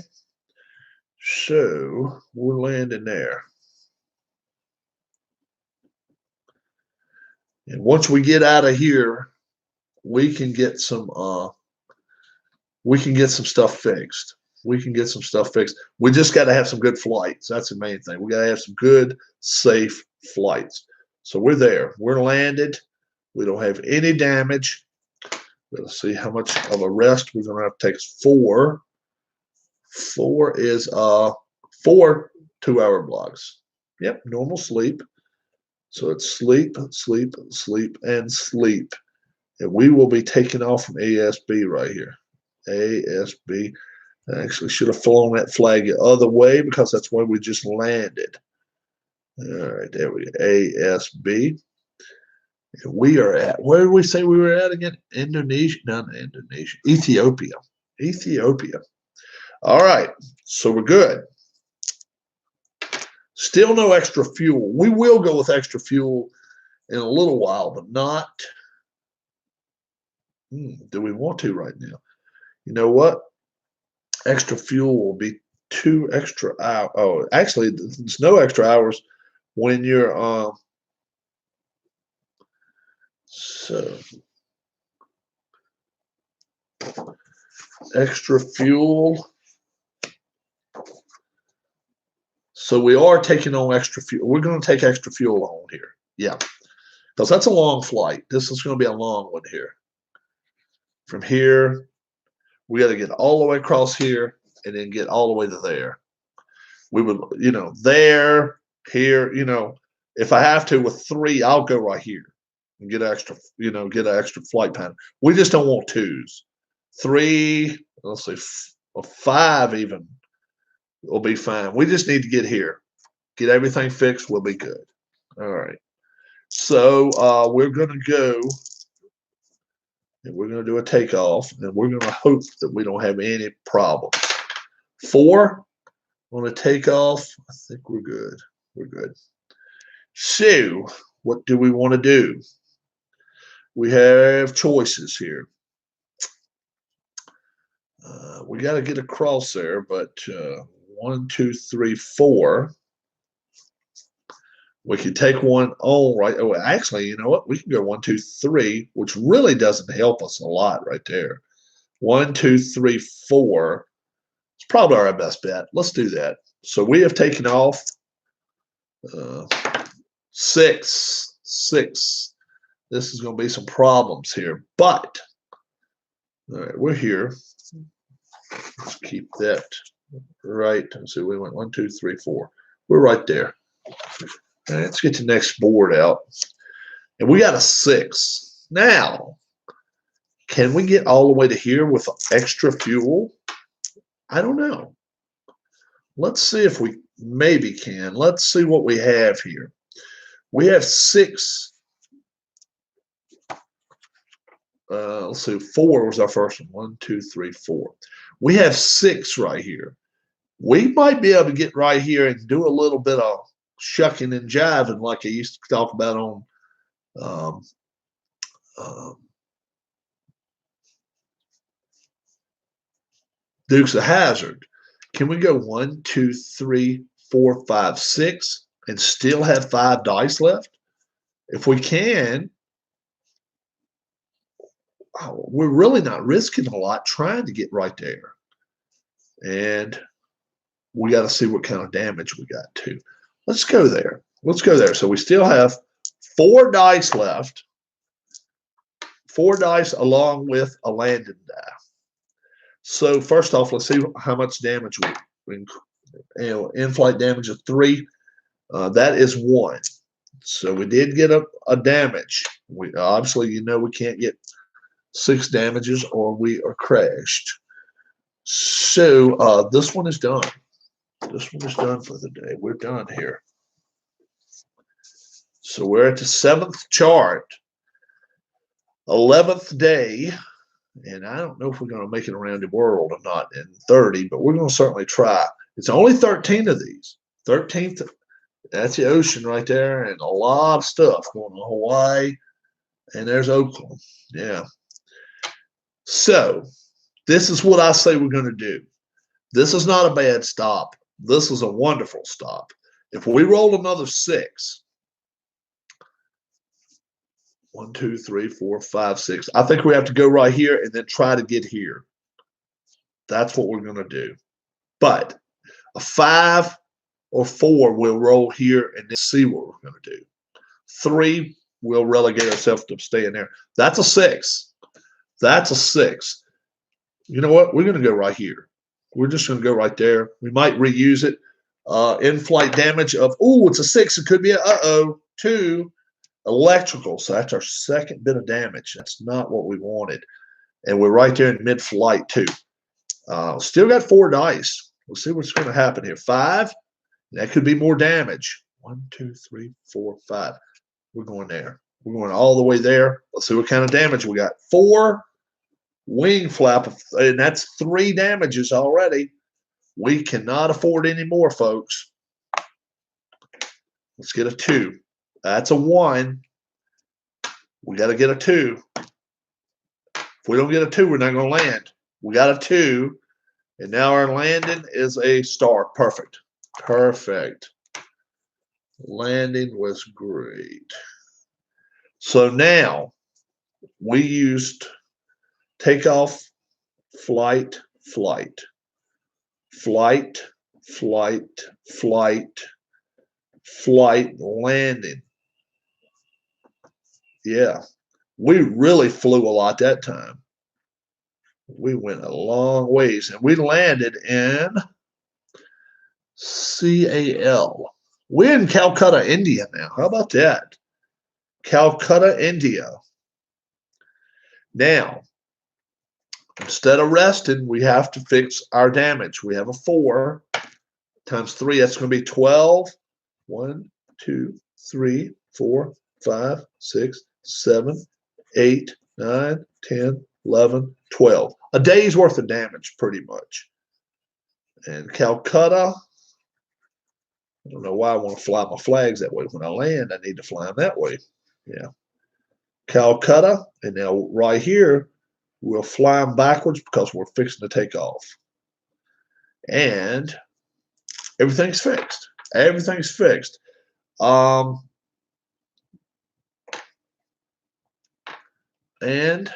So we're landing there. And once we get out of here, we can get some stuff fixed. We can get some stuff fixed. We just got to have some good flights. That's the main thing. We got to have some good, safe flights. So we're there. We're landed. We don't have any damage. Let's see how much of a rest we're going to have to take. 4. 4 is 4 2-hour blocks. Yep, normal sleep. So it's sleep, sleep, sleep, and sleep. And we will be taking off from ASB right here. ASB. I actually should have flown that flag the other way because that's where we just landed. All right, there we go. ASB. We are at, where did we say we were at again? Indonesia, not Indonesia, Ethiopia. Ethiopia. All right, so we're good. Still no extra fuel. We will go with extra fuel in a little while, but not. Do we want to right now? You know what? Extra fuel will be 2 extra hours. Oh, actually, there's no extra hours when you're so extra fuel. So we are taking on extra fuel. We're going to take extra fuel on here. Yeah, because that's a long flight. This is going to be a long one here. From here, we got to get all the way across here and then get all the way to there. We would, there, here, if I have to with 3, I'll go right here and get extra, get an extra flight pattern. We just don't want 2s. 3, let's say 5 even will be fine. We just need to get here, get everything fixed. We'll be good. All right. So we're going to go and we're going to do a takeoff and we're going to hope that we don't have any problems. 4 on a takeoff. I think we're good. We're good. So what do we want to do? We have choices here. We got to get across there, but 1, 2, 3, 4. We could take one on right. Oh, actually, you know what? We can go 1, 2, 3, which really doesn't help us a lot right there. 1, 2, 3, 4. It's probably our best bet. Let's do that. So we have taken off 6. This is going to be some problems here, but all right, we're here. Let's keep that right. So we went 1, 2, 3, 4. We're right there. All right, let's get the next board out. And we got a 6. Now, can we get all the way to here with extra fuel? I don't know. Let's see if we maybe can. Let's see what we have here. We have 6. Let's see, 4 was our first one. 1, 2, 3, 4. We have 6 right here. We might be able to get right here and do a little bit of shucking and jiving like I used to talk about on Dukes of Hazzard. Can we go 1, 2, 3, 4, 5, 6 and still have 5 dice left? If we can, we're really not risking a lot trying to get right there. And we got to see what kind of damage we got too. Let's go there. Let's go there. So we still have 4 dice left. 4 dice along with a landing die. So first off, let's see how much damage we in-flight damage of 3. That is 1. So we did get a damage. We obviously, we can't get 6 damages or we are crashed. So this one is done. This one is done for the day. We're done here. So we're at the 7th chart, 11th day. And I don't know if we're going to make it around the world or not in 30, but we're going to certainly try. It's only 13 of these. 13th, that's the ocean right there, and a lot of stuff going on Hawaii, and there's Oakland. Yeah. So this is what I say we're going to do. This is not a bad stop. This is a wonderful stop. If we roll another 6, 1, 2, 3, 4, 5, 6. I think we have to go right here and then try to get here. That's what we're going to do. But a 5 or 4 will roll here and then see what we're going to do. 3 will relegate ourselves to staying there. That's a 6. That's a 6. You know what? We're going to go right here. We're just going to go right there. We might reuse it. In-flight damage of, it's a 6. It could be a 2. Electrical, so that's our second bit of damage. That's not what we wanted. And we're right there in mid-flight too. Still got 4 dice. We'll see what's going to happen here. 5, that could be more damage. 1, 2, 3, 4, 5. We're going there. We're going all the way there. Let's see what kind of damage we got. 4 wing flap, and that's 3 damages already. We cannot afford any more, folks. Let's get a 2. That's a 1. We got to get a 2. If we don't get a 2, we're not going to land. We got a 2. And now our landing is a star. Perfect. Perfect. Landing was great. So now we used takeoff, flight, flight, flight, flight, flight, flight, landing. Yeah, we really flew a lot that time. We went a long ways, and we landed in CAL. We're in Calcutta, India now. How about that? Calcutta, India. Now, instead of resting, we have to fix our damage. We have a 4 times 3. That's going to be 12. 1, 2, 3, 4, 5, 6, 7, 8, 9, 10, 11, 12. A day's worth of damage, pretty much. And Calcutta, I don't know why I want to fly my flags that way. When I land, I need to fly them that way. Yeah. Calcutta, and now right here, we'll fly them backwards because we're fixing to take off. And everything's fixed. Everything's fixed. And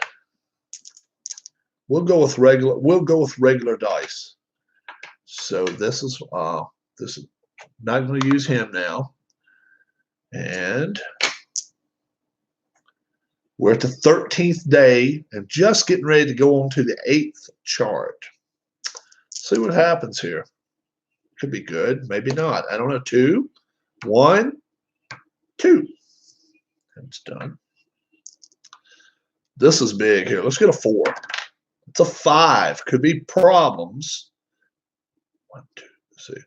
we'll go with regular dice. So this is not going to use him now. And we're at the 13th day and just getting ready to go on to the 8th chart. See what happens here. Could be good, maybe not. I don't know. 2, 1, 2. It's done. This is big here. Let's get a 4. It's a 5. Could be problems. 1, 2. Let's see.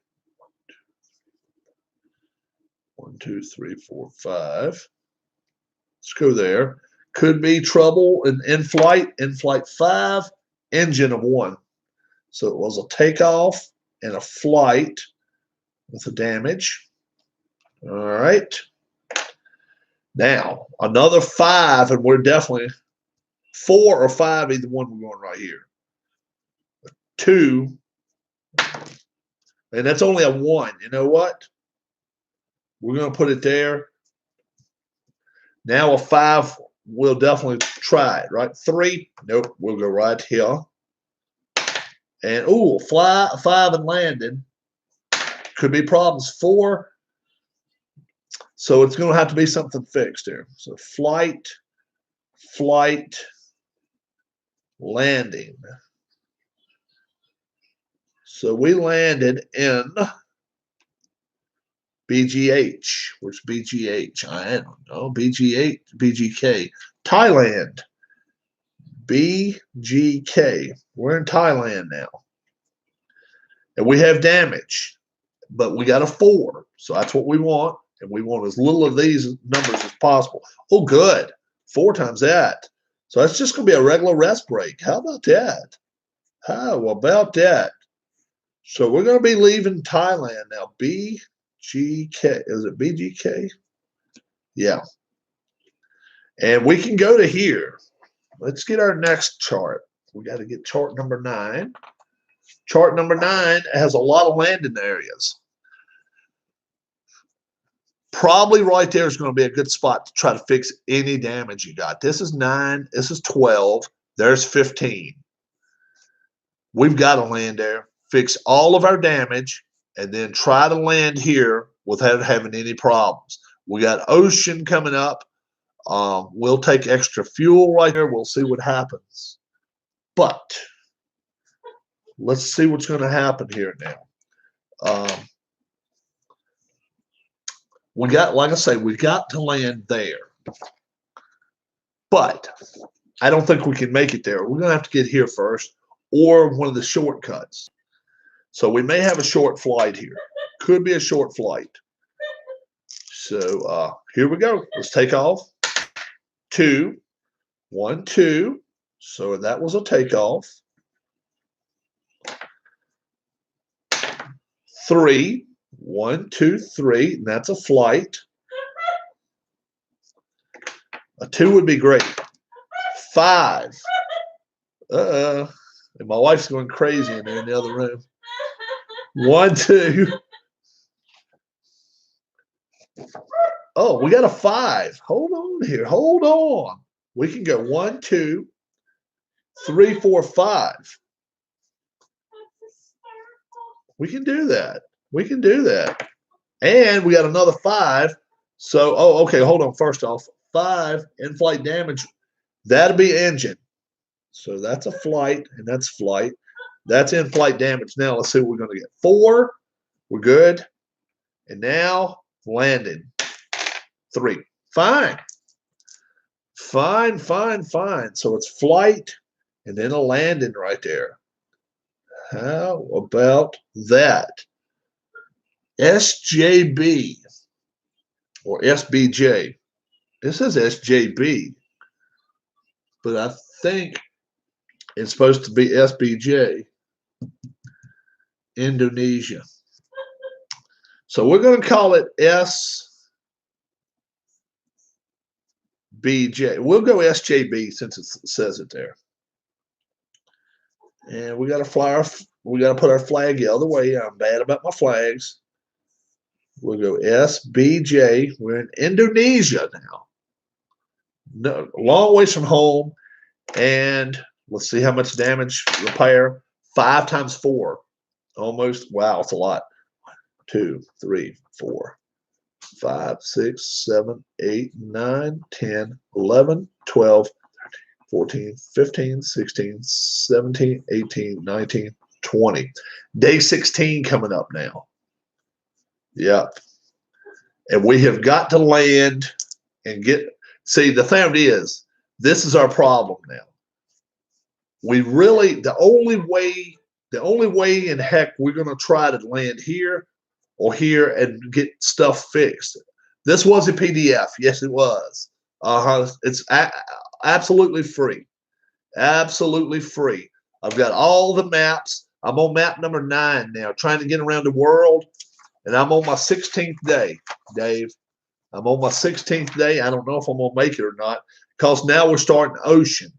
1, 2, 3, 4, 5. Let's go there. Could be trouble in flight. In flight 5, engine of 1. So it was a takeoff and a flight with a damage. All right. Now, another 5, and we're definitely 4 or 5, either one we're going right here. 2, and that's only a 1. You know what? We're going to put it there. Now a 5, we'll definitely try it, right? 3, nope, we'll go right here. And, ooh, 5 and landing. Could be problems. 4. So it's going to have to be something fixed here. So flight, landing. So we landed in BGH. Where's BGH? I don't know. BGH, BGK. Thailand. BGK. We're in Thailand now. And we have damage. But we got a 4. So that's what we want. And we want as little of these numbers as possible. Oh, good. 4 times that. So that's just going to be a regular rest break. How about that? How about that? So we're going to be leaving Thailand now. BGK. Is it BGK? Yeah. And we can go to here. Let's get our next chart. We got to get chart number 9. Chart number 9 has a lot of landing areas. Probably right there is going to be a good spot to try to fix any damage you got. This is 9. This is 12. There's 15. We've got to land there, fix all of our damage, and then try to land here without having any problems. We got ocean coming up. We'll take extra fuel right here. We'll see what happens. But let's see what's going to happen here now. We got, like I say, we got to land there. But I don't think we can make it there. We're going to have to get here first or one of the shortcuts. So we may have a short flight here. Could be a short flight. So here we go. Let's take off. 2, 1, 2. So that was a takeoff. 3, 1, 2, 3. And that's a flight. A 2 would be great. 5. And my wife's going crazy in there in the other room. 1, 2. Oh, we got a 5. Hold on here. Hold on. We can go 1, 2, 3, 4, 5. We can do that. We can do that. And we got another 5. So, oh, okay. Hold on. First off, 5 in-flight damage. That'll be engine. So that's a flight, and that's flight. That's in-flight damage. Now let's see what we're going to get. 4. We're good. And now landing. 3. Fine. Fine, fine, fine. So it's flight and then a landing right there. How about that? SJB or SBJ. This says SJB, but I think it's supposed to be SBJ, Indonesia. So we're going to call it SBJ. We'll go SJB since it says it there. And we got to fly we got to put our flag the other way. I'm bad about my flags. We'll go SBJ. We're in Indonesia now. No, a long ways from home. And let's see how much damage repair. 5 times 4. almost. Wow, it's a lot. 2, 3, 4, 5, 6, 7, 8, 9, 10, 11, 12, 14, 15, 16, 17, 18, 19, 20. Day 16 coming up now. Yep. And we have got to land and get, see, the thing is, this is our problem now. We really, the only way in heck we're going to try to land here or here and get stuff fixed. This was a PDF. Yes, it was. It's absolutely free. Absolutely free. I've got all the maps. I'm on map number 9 now, trying to get around the world. And I'm on my 16th day, Dave. I'm on my 16th day. I don't know if I'm going to make it or not, because now we're starting ocean.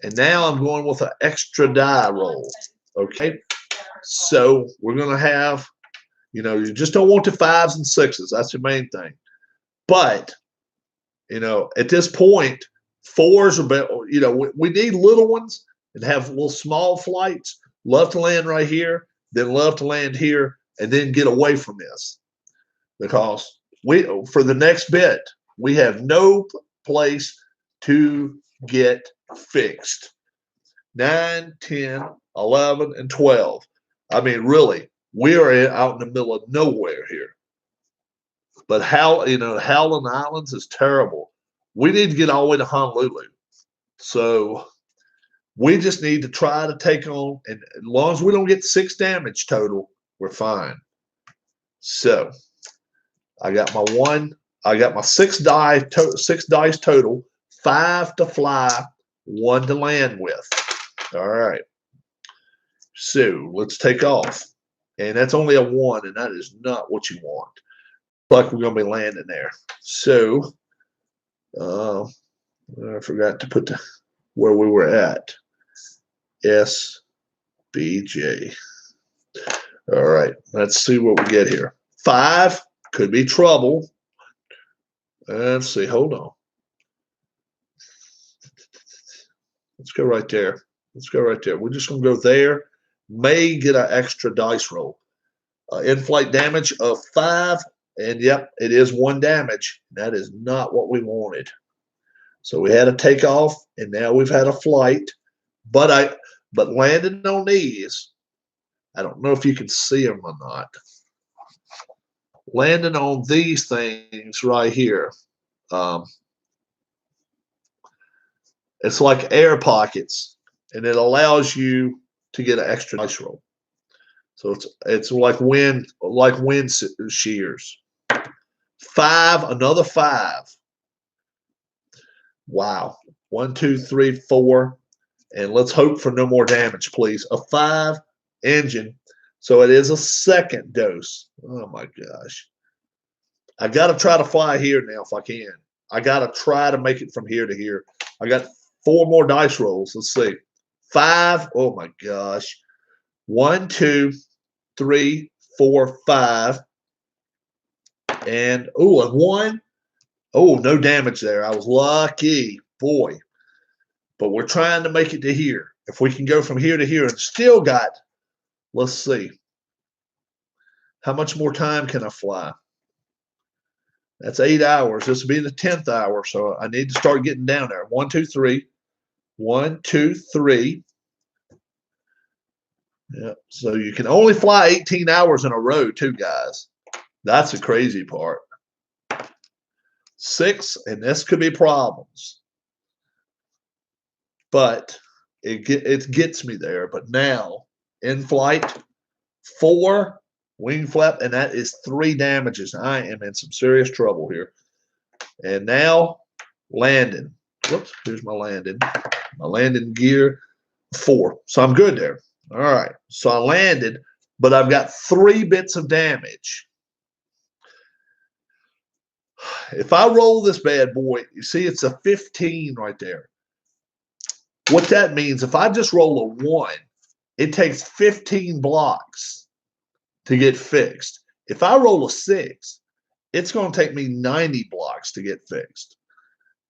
And now I'm going with an extra die roll. Okay. So we're going to have, you know, you just don't want the 5s and 6s. That's the main thing. But, you know, at this point, 4s are better. You know, we need little ones and have little small flights. Love to land right here, then love to land here, and then get away from this. Because for the next bit, we have no place to get fixed. 9, 10, 11, and 12. I mean, really, we are out in the middle of nowhere here. But Howland Islands is terrible. We need to get all the way to Honolulu. So we just need to try to take on, and as long as we don't get 6 damage total, we're fine. So I got my 6 dice total, 5 to fly, 1 to land with. All right. So let's take off. And that's only a 1, and that is not what you want. Like we're going to be landing there. So I forgot to put where we were at. SBJ. All right. Let's see what we get here. 5 could be trouble. Let's see. Hold on. Let's go right there. Let's go right there. We're just going to go there. May get an extra dice roll. In-flight damage of 5. And, yep, it is 1 damage. That is not what we wanted. So we had a takeoff, and now we've had a flight. But landing on these, I don't know if you can see them or not. Landing on these things right here, it's like air pockets, and it allows you to get an extra dice roll. So it's like wind shears. 5, another 5. Wow. 1, 2, 3, 4. And let's hope for no more damage, please. A 5 engine. So it is a 2nd dose. Oh my gosh. I got to try to fly here now if I can. I got to try to make it from here to here. I got 4 more dice rolls. Let's see. 5. Oh my gosh. 1, 2, 3, 4, 5. And, oh, a 1. Oh, no damage there. I was lucky. Boy. But we're trying to make it to here. If we can go from here to here and still got, let's see. How much more time can I fly? That's 8 hours. This will be the 10th hour, so I need to start getting down there. 1, 2, 3. 1, 2, 3. Yep. So you can only fly 18 hours in a row, too, guys. That's the crazy part. 6, and this could be problems. But it gets me there. But now, in flight, 4 wing flap, and that is 3 damages. I am in some serious trouble here. And now, landing. Whoops, here's my landing. My landing gear, 4. So I'm good there. All right. So I landed, but I've got 3 bits of damage. If I roll this bad boy, you see it's a 15 right there. What that means, if I just roll a 1, it takes 15 blocks to get fixed. If I roll a 6, it's going to take me 90 blocks to get fixed.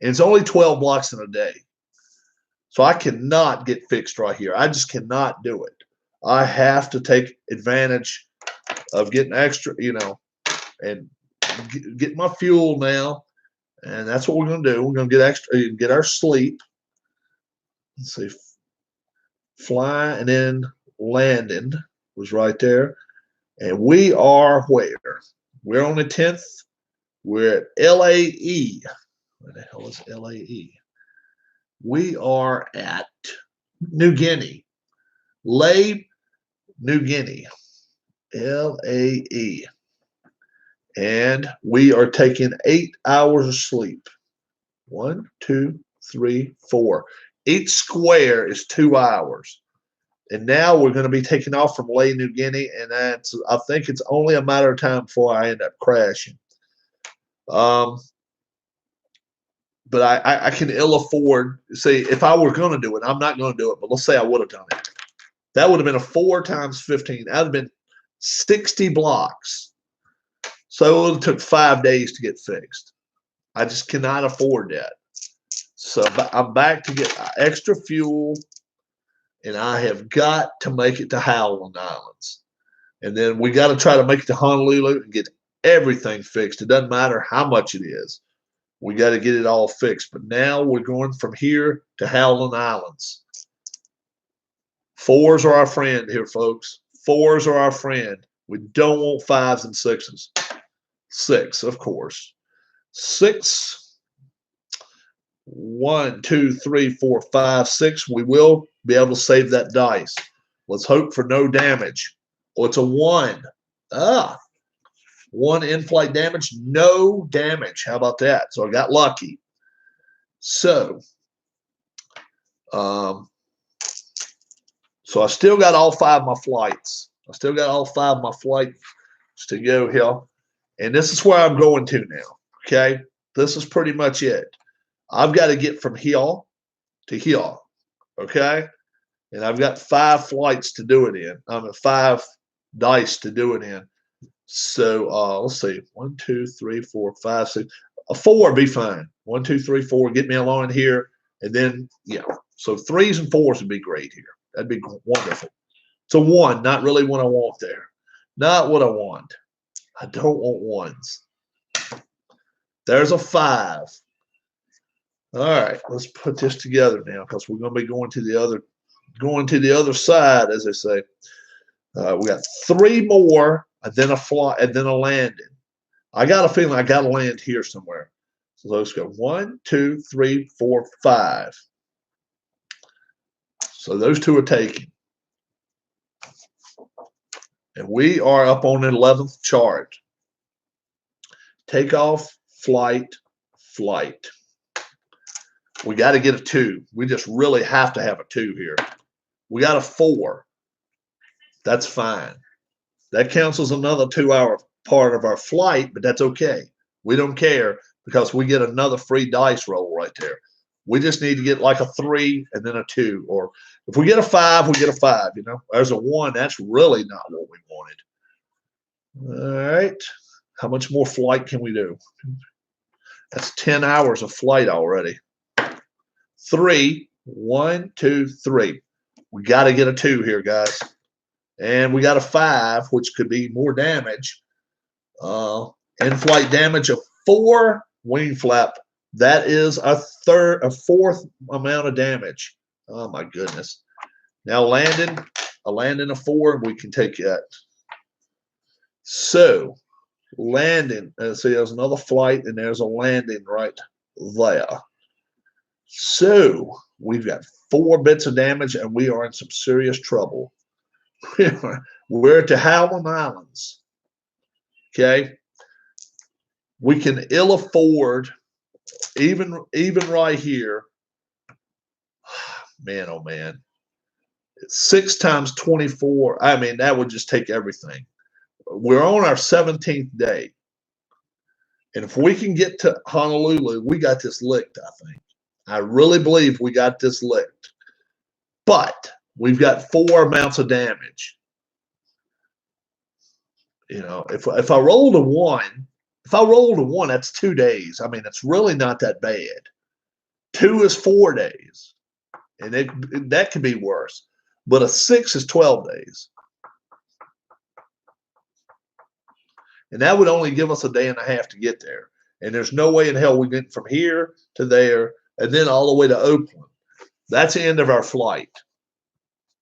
And it's only 12 blocks in a day. So I cannot get fixed right here. I just cannot do it. I have to take advantage of getting extra, you know, and get my fuel now. And that's what we're going to do. We're going to get extra, get our sleep. Let's see. Fly and then landing was right there. And we are where? We're on the 10th. We're at LAE. Where the hell is LAE? We are at New Guinea. Lae, New Guinea. LAE. And we are taking 8 hours of sleep. 1, 2, 3, 4. Each square is 2 hours. And now we're going to be taking off from Lae, New Guinea, and I think it's only a matter of time before I end up crashing. But I can ill afford. See, if I were going to do it, I'm not going to do it. But let's say I would have done it. That would have been a 4 times 15. That would have been 60 blocks. So it would have took 5 days to get fixed. I just cannot afford that. So I'm back to get extra fuel. And I have got to make it to Howland Islands. And then we got to try to make it to Honolulu and get everything fixed. It doesn't matter how much it is. We got to get it all fixed. But now we're going from here to Howland Islands. 4s are our friend here, folks. 4s are our friend. We don't want 5s and 6s. 6, of course. 6. 1, 2, 3, 4, 5, 6. We will be able to save that dice. Let's hope for no damage. Oh, it's a 1. 1 in-flight damage, no damage. How about that? So I got lucky. So, so I still got all 5 of my flights. I still got all 5 of my flights to go here. And this is where I'm going to now. Okay? This is pretty much it. I've got to get from here to here, okay? And I've got 5 flights to do it in. 5 dice to do it in. So let's see, 1, 2, 3, 4, 5, 6. A 4 would be fine. 1, 2, 3, 4. Get me along here, and then yeah. So 3s and 4s would be great here. That'd be wonderful. It's a 1, not really what I want there. Not what I want. I don't want 1s. There's a 5. All right, let's put this together now because we're going to be going to the other side, as they say. We got 3 more, and then a flight, and then a landing. I got a feeling I got to land here somewhere. So let's go 1, 2, 3, 4, 5. So those 2 are taken, and we are up on the 11th chart. Takeoff, flight, flight. We got to get a 2. We just really have to have a 2 here. We got a 4. That's fine. That counts as another 2-hour part of our flight, but that's okay. We don't care because we get another free dice roll right there. We just need to get like a 3 and then a 2. Or if we get a 5, we get a 5. You know, there's a 1. That's really not what we wanted. All right. How much more flight can we do? That's 10 hours of flight already. 3, 1, 2, 3. We got to get a 2 here, guys. And we got a 5, which could be more damage. In-flight damage of 4 wing flap. That is a 4th amount of damage. Oh my goodness. Now landing, a landing of 4, we can take that. So landing, see, there's another flight and there's a landing right there. So we've got 4 bits of damage and we are in some serious trouble. We're to Howland Islands. Okay. We can ill afford, even right here. Man, oh man. 6 times 24. I mean, that would just take everything. We're on our 17th day. And if we can get to Honolulu, we got this licked, I think. I really believe we got this licked. But we've got 4 amounts of damage. You know, if I rolled a 1, that's 2 days. I mean, it's really not that bad. 2 is 4 days. And that could be worse. but a 6 is 12 days. And that would only give us a day and a half to get there. And there's no way in hell we get from here to there and then all the way to Oakland. That's the end of our flight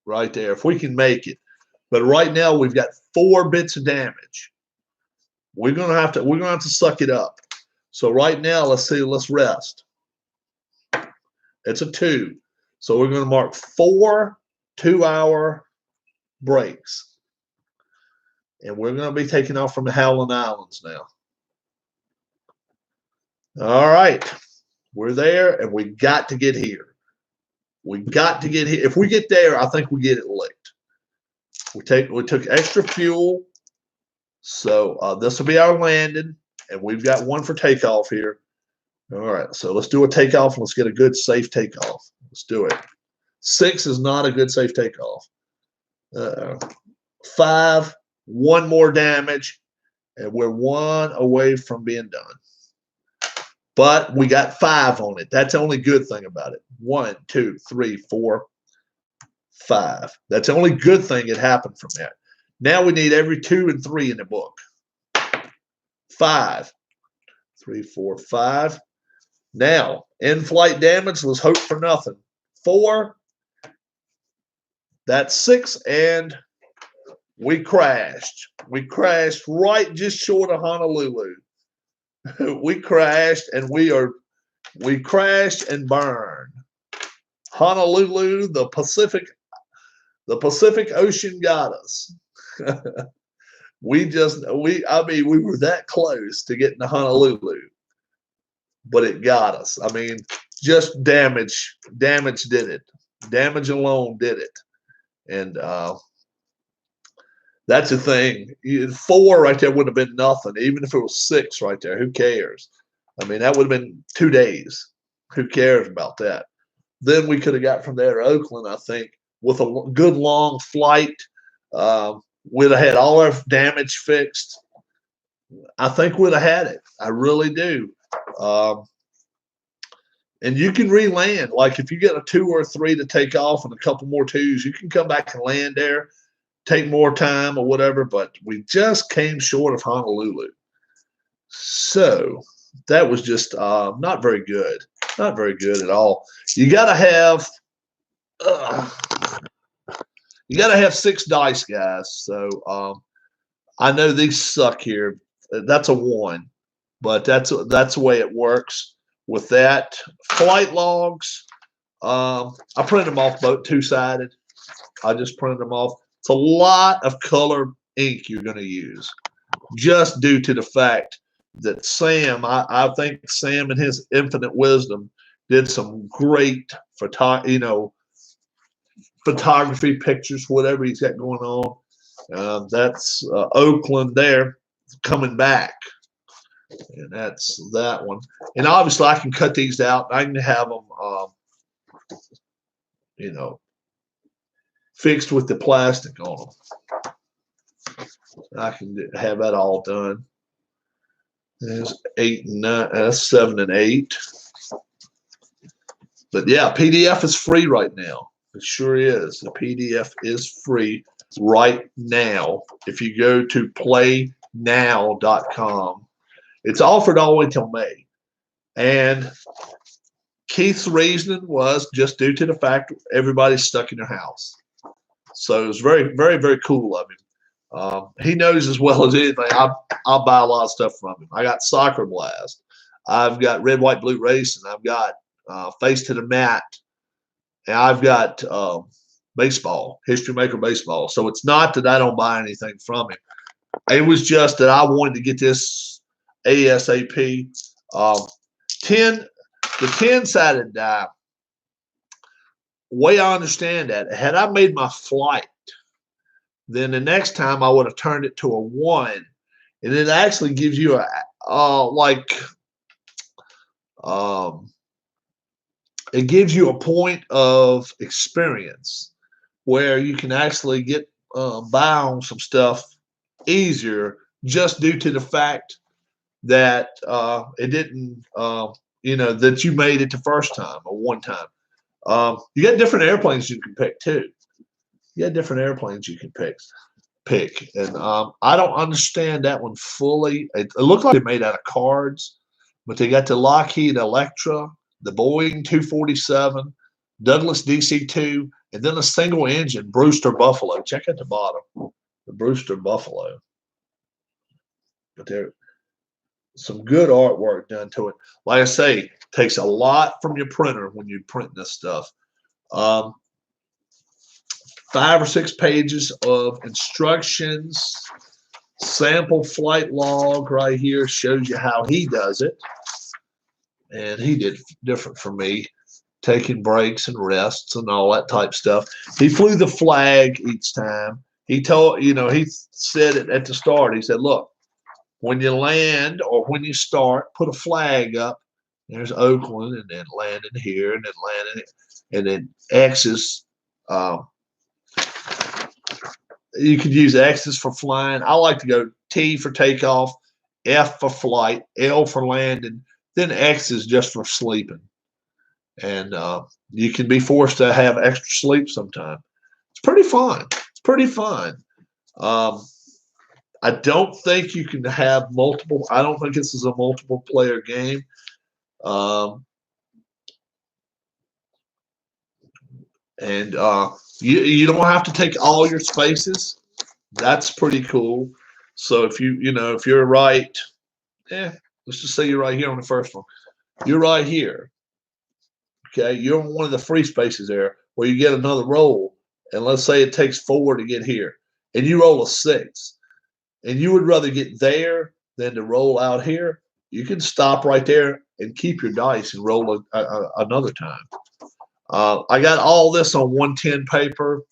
right there, if we can make it. But right now we've got 4 bits of damage. We're gonna have to suck it up. So right now, let's rest. It's a 2. So we're gonna mark 4 2-hour breaks. And we're going to be taking off from the Howland Islands now. All right. We're there, and we got to get here. We got to get here. If we get there, I think we get it licked. We took extra fuel. So this will be our landing, and we've got one for takeoff here. All right. So let's do a takeoff, and let's get a good, safe takeoff. Let's do it. 6 is not a good, safe takeoff. 5. 1 more damage, and we're 1 away from being done. But we got 5 on it. That's the only good thing about it. 1, 2, 3, 4, 5. That's the only good thing that happened from that. Now we need every 2 and 3 in the book. 5. 3, 4, 5. Now, in-flight damage, let's hope for nothing. 4. That's 6, and we crashed. We crashed right just short of Honolulu. We crashed, and we crashed and burned. Honolulu, the Pacific Ocean got us. we were that close to getting to Honolulu, but it got us. I mean, just damage did it. Damage alone did it. And that's the thing. 4 right there would have been nothing. Even if it was 6 right there, who cares? I mean, that would have been 2 days. Who cares about that? Then we could have got from there to Oakland, I think, with a good long flight. We'd have had all our damage fixed. I think we'd have had it. I really do. And you can re-land. Like if you get a 2 or a 3 to take off and a couple more 2s, you can come back and land there. Take more time or whatever, but we just came short of Honolulu. So that was just not very good. Not very good at all. You got to have 6 dice, guys. So I know these suck here. That's a 1, but that's the way it works with that. Flight logs. I printed them off both 2-sided. I just printed them off. It's a lot of color ink you're going to use, just due to the fact that Sam, I think Sam in his infinite wisdom did some great photography pictures, whatever he's got going on. That's Oakland there coming back. And that's that one. And obviously I can cut these out. I can have them, fixed with the plastic on them. I can have that all done. There's 8 and 9. That's 7 and 8. But yeah, PDF is free right now. It sure is. The PDF is free right now. If you go to Plaaynow.com, it's offered all the way till May. And Keith's reasoning was just due to the fact everybody's stuck in their house. So it was very, very, very cool of him. He knows as well as anything. I'll buy a lot of stuff from him. I got Soccer Blast. I've got Red, White, Blue Racing. I've got Face to the Mat. And I've got baseball, History Maker baseball. So it's not that I don't buy anything from him. It was just that I wanted to get this ASAP. The 10-sided die, way I understand that, had I made my flight, then the next time I would have turned it to a 1, and it actually gives you it gives you a point of experience where you can actually get by on some stuff easier, just due to the fact that it didn't, that you made it the first time or one time. You got different airplanes you can pick too. You got different airplanes you can pick. And I don't understand that one fully. It looked like they made out of cards, but they got the Lockheed Electra, the Boeing 247, Douglas DC-2, and then a single engine Brewster Buffalo. Check at the bottom, the Brewster Buffalo. But there's some good artwork done to it. Like I say, takes a lot from your printer when you print this stuff. 5 or 6 pages of instructions. Sample flight log right here shows you how he does it. And he did different from me, taking breaks and rests and all that type stuff. He flew the flag each time. He told, he said it at the start. He said, look, when you land or when you start, put a flag up. There's Oakland, and then landing here, and then landing, and then X's. You could use X's for flying. I like to go T for takeoff, F for flight, L for landing, then X is just for sleeping. And you can be forced to have extra sleep sometime. It's pretty fun. It's pretty fun. I don't think you can have multiple. I don't think this is a multiple player game. You don't have to take all your spaces. That's pretty cool. So if if you're right, let's just say you're right here on the first one. You're right here. Okay, you're on one of the free spaces there where you get another roll, and let's say it takes 4 to get here, and you roll a 6, and you would rather get there than to roll out here. You can stop right there and keep your dice and roll another time. I got all this on 110 paper.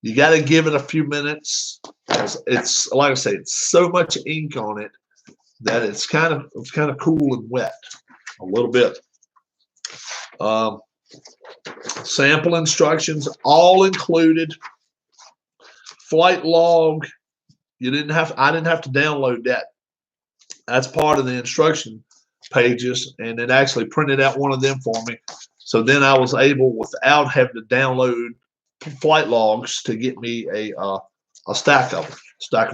You got to give it a few minutes. It's like I say, it's so much ink on it that it's kind of cool and wet a little bit. Sample instructions all included. Flight log. I didn't have to download that. That's part of the instruction pages, and it actually printed out one of them for me. So then I was able, without having to download flight logs, to get me a stack of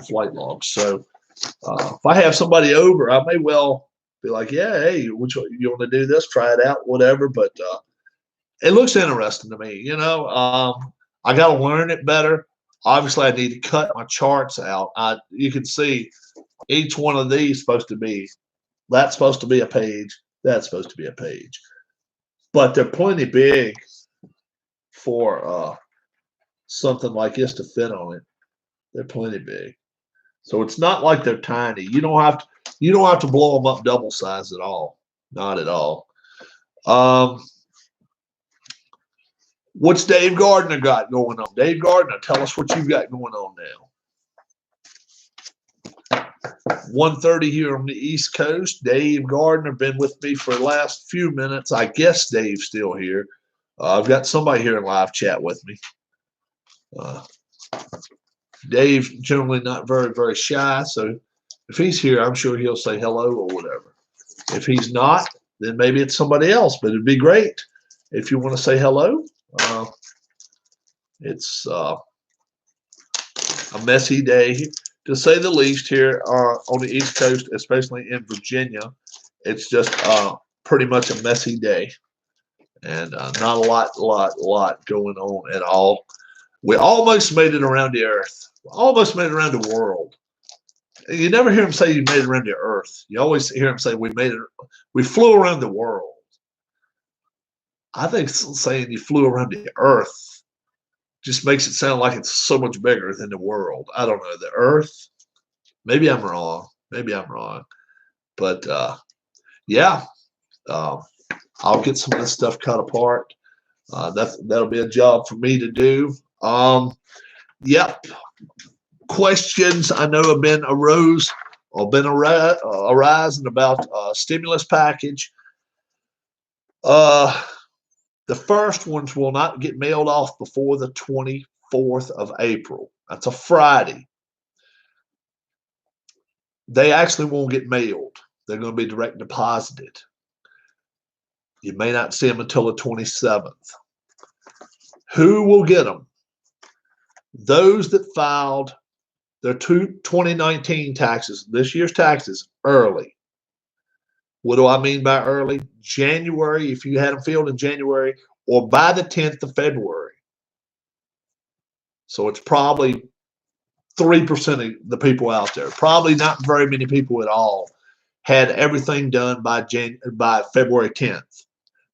flight logs. So if I have somebody over, I may well be like, yeah, hey, which one, you want to do this? Try it out, whatever. But it looks interesting to me. I got to learn it better. Obviously, I need to cut my charts out. You can see each one of these that's supposed to be a page. That's supposed to be a page. But they're plenty big for something like this to fit on it. They're plenty big. So it's not like they're tiny. You don't have to blow them up double size at all. Not at all. What's Dave Gardner got going on? Dave Gardner, tell us what you've got going on now. 1:30 here on the East Coast. Dave Gardner been with me for the last few minutes. I guess Dave's still here. I've got somebody here in live chat with me. Dave generally not very, very shy, so if he's here, I'm sure he'll say hello or whatever. If he's not, then maybe it's somebody else, but it'd be great if you want to say hello. It's a messy day, to say the least, here on the East Coast, especially in Virginia. It's just pretty much a messy day, and not a lot going on at all. We almost made it around the Earth. Almost made it around the world. You never hear him say you made it around the Earth. You always hear him say we flew around the world. I think saying you flew around the Earth just makes it sound like it's so much bigger than the world. I don't know. The Earth? Maybe I'm wrong. But yeah, I'll get some of this stuff cut apart. That'll be a job for me to do. Yep. Questions I know have been arising about stimulus package. The first ones will not get mailed off before the 24th of April. That's a Friday. They actually won't get mailed. They're going to be direct deposited. You may not see them until the 27th. Who will get them? Those that filed their 2019 taxes, this year's taxes, early. What do I mean by early? January, if you had them filled in January, or by the 10th of February. So it's probably 3% of the people out there. Probably not very many people at all had everything done by February 10th.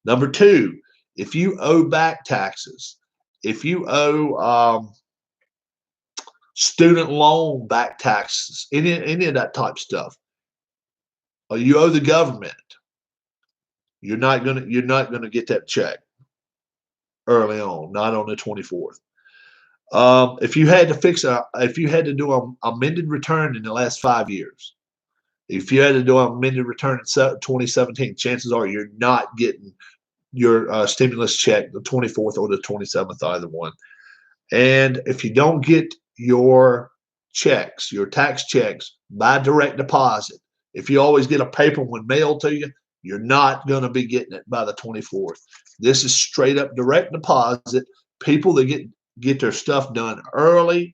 Number two, if you owe back taxes, if you owe student loan back taxes, any of that type of stuff, or you owe the government, you're not gonna get that check early on, not on the 24th. If you had to do an amended return in the last 5 years, if you had to do an amended return in 2017, chances are you're not getting your stimulus check the 24th or the 27th, either one. And if you don't get your checks, your tax checks by direct deposit, if you always get a paper one mailed to you, you're not going to be getting it by the 24th. This is straight up direct deposit. People that get their stuff done early,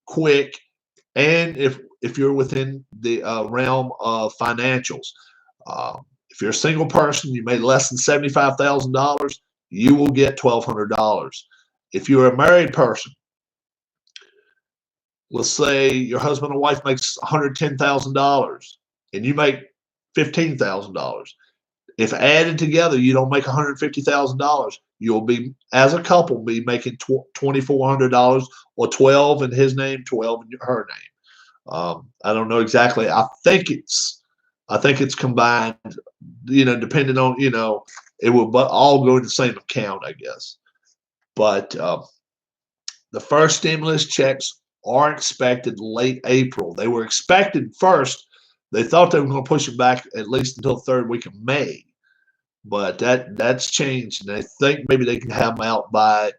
quick, and if you're within the realm of financials. If you're a single person, you made less than $75,000, you will get $1,200. If you're a married person, let's say your husband or wife makes $110,000 and you make $15,000. If added together, you don't make $150,000. You'll be, as a couple, be making $2,400, or 12 in his name, 12 in her name. I don't know exactly. I think it's combined. Depending on it will all go in the same account, I guess. But the first stimulus checks are expected late April. They were expected first. They thought they were going to push it back at least until the third week of May, but that's changed, and they think maybe they can have them out by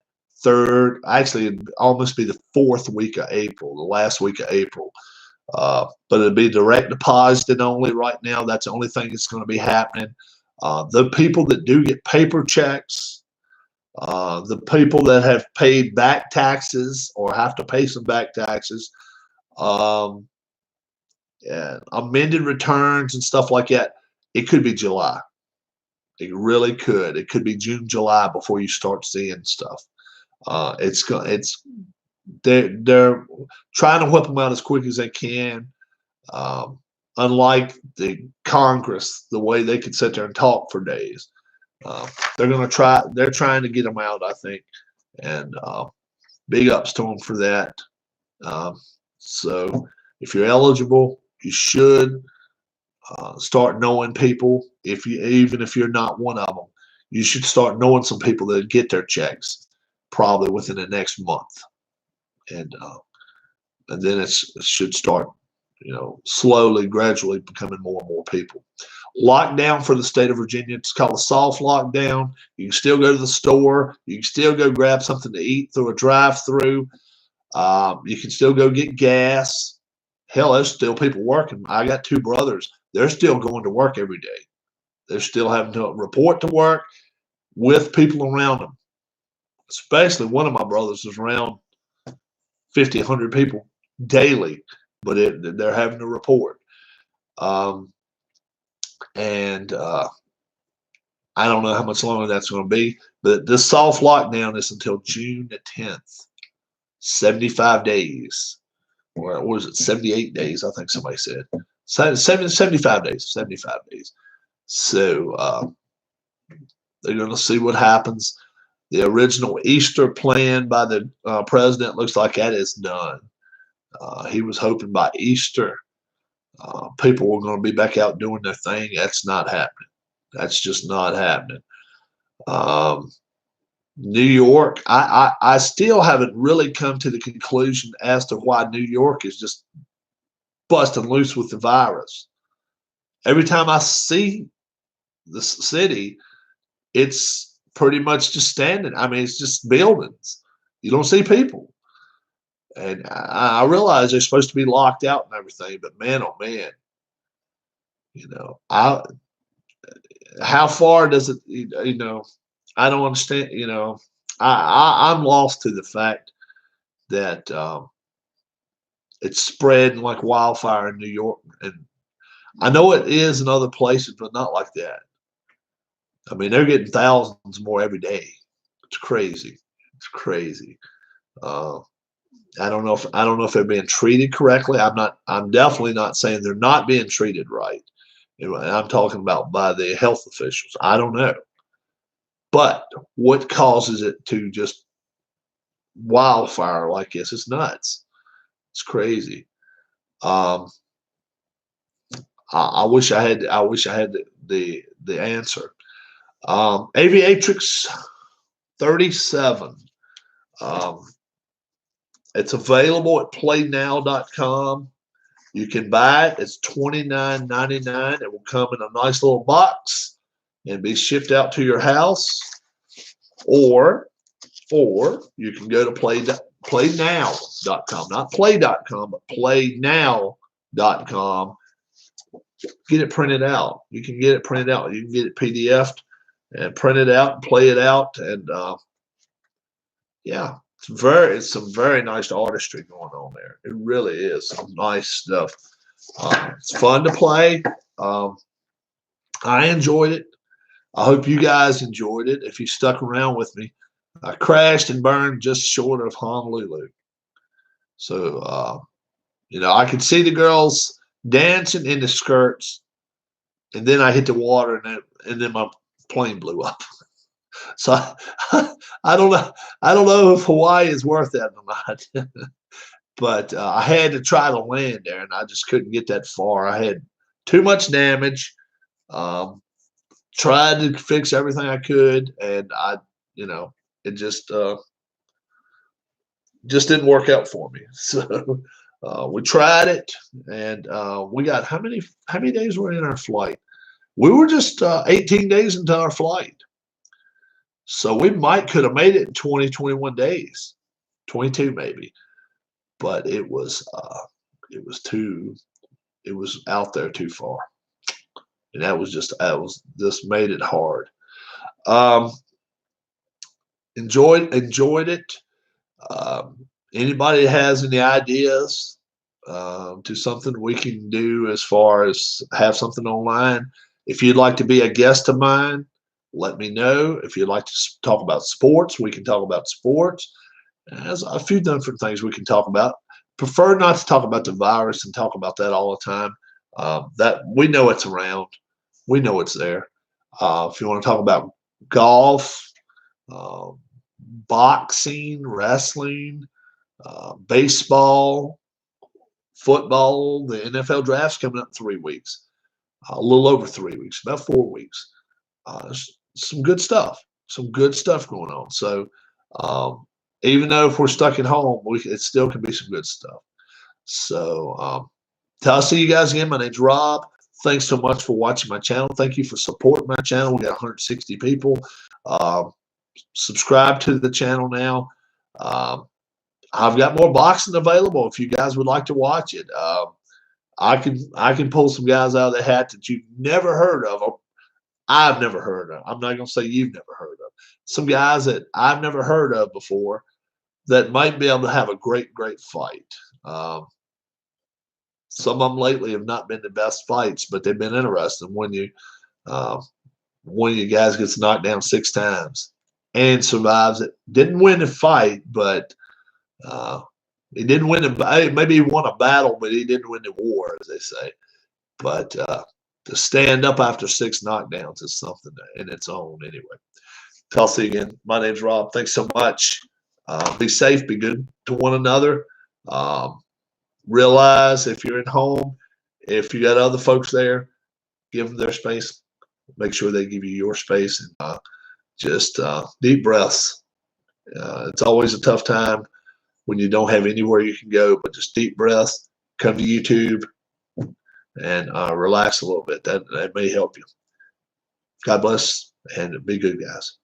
third. Actually, it'd almost be the fourth week of April, the last week of April. But it'll be direct deposited only right now. That's the only thing that's going to be happening. The people that do get paper checks, the people that have paid back taxes or have to pay some back taxes, amended returns and stuff like that, it could be July. It really could. It could be June, July before you start seeing stuff. They're trying to whip them out as quick as they can. Unlike the Congress, the way they could sit there and talk for days, they're trying to get them out, I think, and big ups to them for that. So if you're eligible, you should start knowing people. Even if you're not one of them, you should start knowing some people that get their checks probably within the next month, and then it should start, slowly, gradually becoming more and more people. Lockdown for the state of Virginia. It's called a soft lockdown. You can still go to the store. You can still go grab something to eat through a drive-through. You can still go get gas. Hell, there's still people working. I got two brothers. They're still going to work every day. They're still having to report to work with people around them. Especially one of my brothers is around 50, 100 people daily, but they're having to report. And I don't know how much longer that's going to be, but this soft lockdown is until June the 10th, 75 days. Or was it 78 days? I think somebody said 75 days. 75 days. So they're going to see what happens. The original Easter plan by the president looks like that is done. He was hoping by Easter people were going to be back out doing their thing. That's not happening. That's just not happening. New York, I still haven't really come to the conclusion as to why New York is just busting loose with the virus. Every time I see the city, it's pretty much just standing. I mean, it's just buildings. You don't see people. And I realize they're supposed to be locked out and everything, but man, oh man, how far does it, I don't understand, I'm lost to the fact that it's spreading like wildfire in New York, and I know it is in other places, but not like that. I mean, they're getting thousands more every day. It's crazy. It's crazy. Uh, I don't know if they're being treated correctly. I'm definitely not saying they're not being treated right. And I'm talking about by the health officials. I don't know. But what causes it to just wildfire like this? It's nuts. It's crazy. Um, I wish I had. I wish I had the answer. Aviatrix 37. Um, it's available at Plaaynow.com. You can buy it. It's $29.99. It will come in a nice little box and be shipped out to your house. Or you can go to Plaaynow.com, not play.com, but Plaaynow.com. Get it printed out. You can get it printed out. You can get it PDF'd and print it out and play it out. And yeah, it's some very nice artistry going on there. It really is some nice stuff. It's fun to play. I enjoyed it. I hope you guys enjoyed it. If you stuck around with me, I crashed and burned just short of Honolulu. So, I could see the girls dancing in the skirts, and then I hit the water, and then my plane blew up. So I don't know. I don't know if Hawaii is worth that or not. But I had to try to land there, and I just couldn't get that far. I had too much damage. Tried to fix everything I could, and it just didn't work out for me. So we tried it, and we got how many days were in our flight? We were just 18 days into our flight. So we could have made it in 21 days, 22 maybe, but it was out there too far, and that was just made it hard. Enjoyed it. Anybody that has any ideas to something we can do as far as have something online? If you'd like to be a guest of mine, let me know. If you'd like to talk about sports, we can talk about sports. There's a few different things we can talk about. Prefer not to talk about the virus and talk about that all the time. That we know it's around. We know it's there. If you want to talk about golf, boxing, wrestling, baseball, football, the NFL draft's coming up in 3 weeks. A little over 3 weeks, about 4 weeks. Some good stuff. Some good stuff going on. So even though if we're stuck at home, it still can be some good stuff. So till I see you guys again, my name's Rob. Thanks so much for watching my channel. Thank you for supporting my channel. We got 160 people. Subscribe to the channel now. I've got more boxing available if you guys would like to watch it. I can pull some guys out of the hat that you've never heard of. Or I've never heard of. I'm not going to say you've never heard of. Some guys that I've never heard of before that might be able to have a great fight. Some of them lately have not been the best fights, but they've been interesting when one of you guys gets knocked down 6 times and survives it. Didn't win the fight, but he didn't win maybe he won a battle, but he didn't win the war, as they say. But to stand up after 6 knockdowns is something in its own anyway. I'll see you again. My name's Rob. Thanks so much. Be safe. Be good to one another. Realize if you're at home, if you got other folks there, give them their space. Make sure they give you your space, and just deep breaths. It's always a tough time when you don't have anywhere you can go, but just deep breaths. Come to YouTube and relax a little bit. That may help you. God bless, and be good, guys.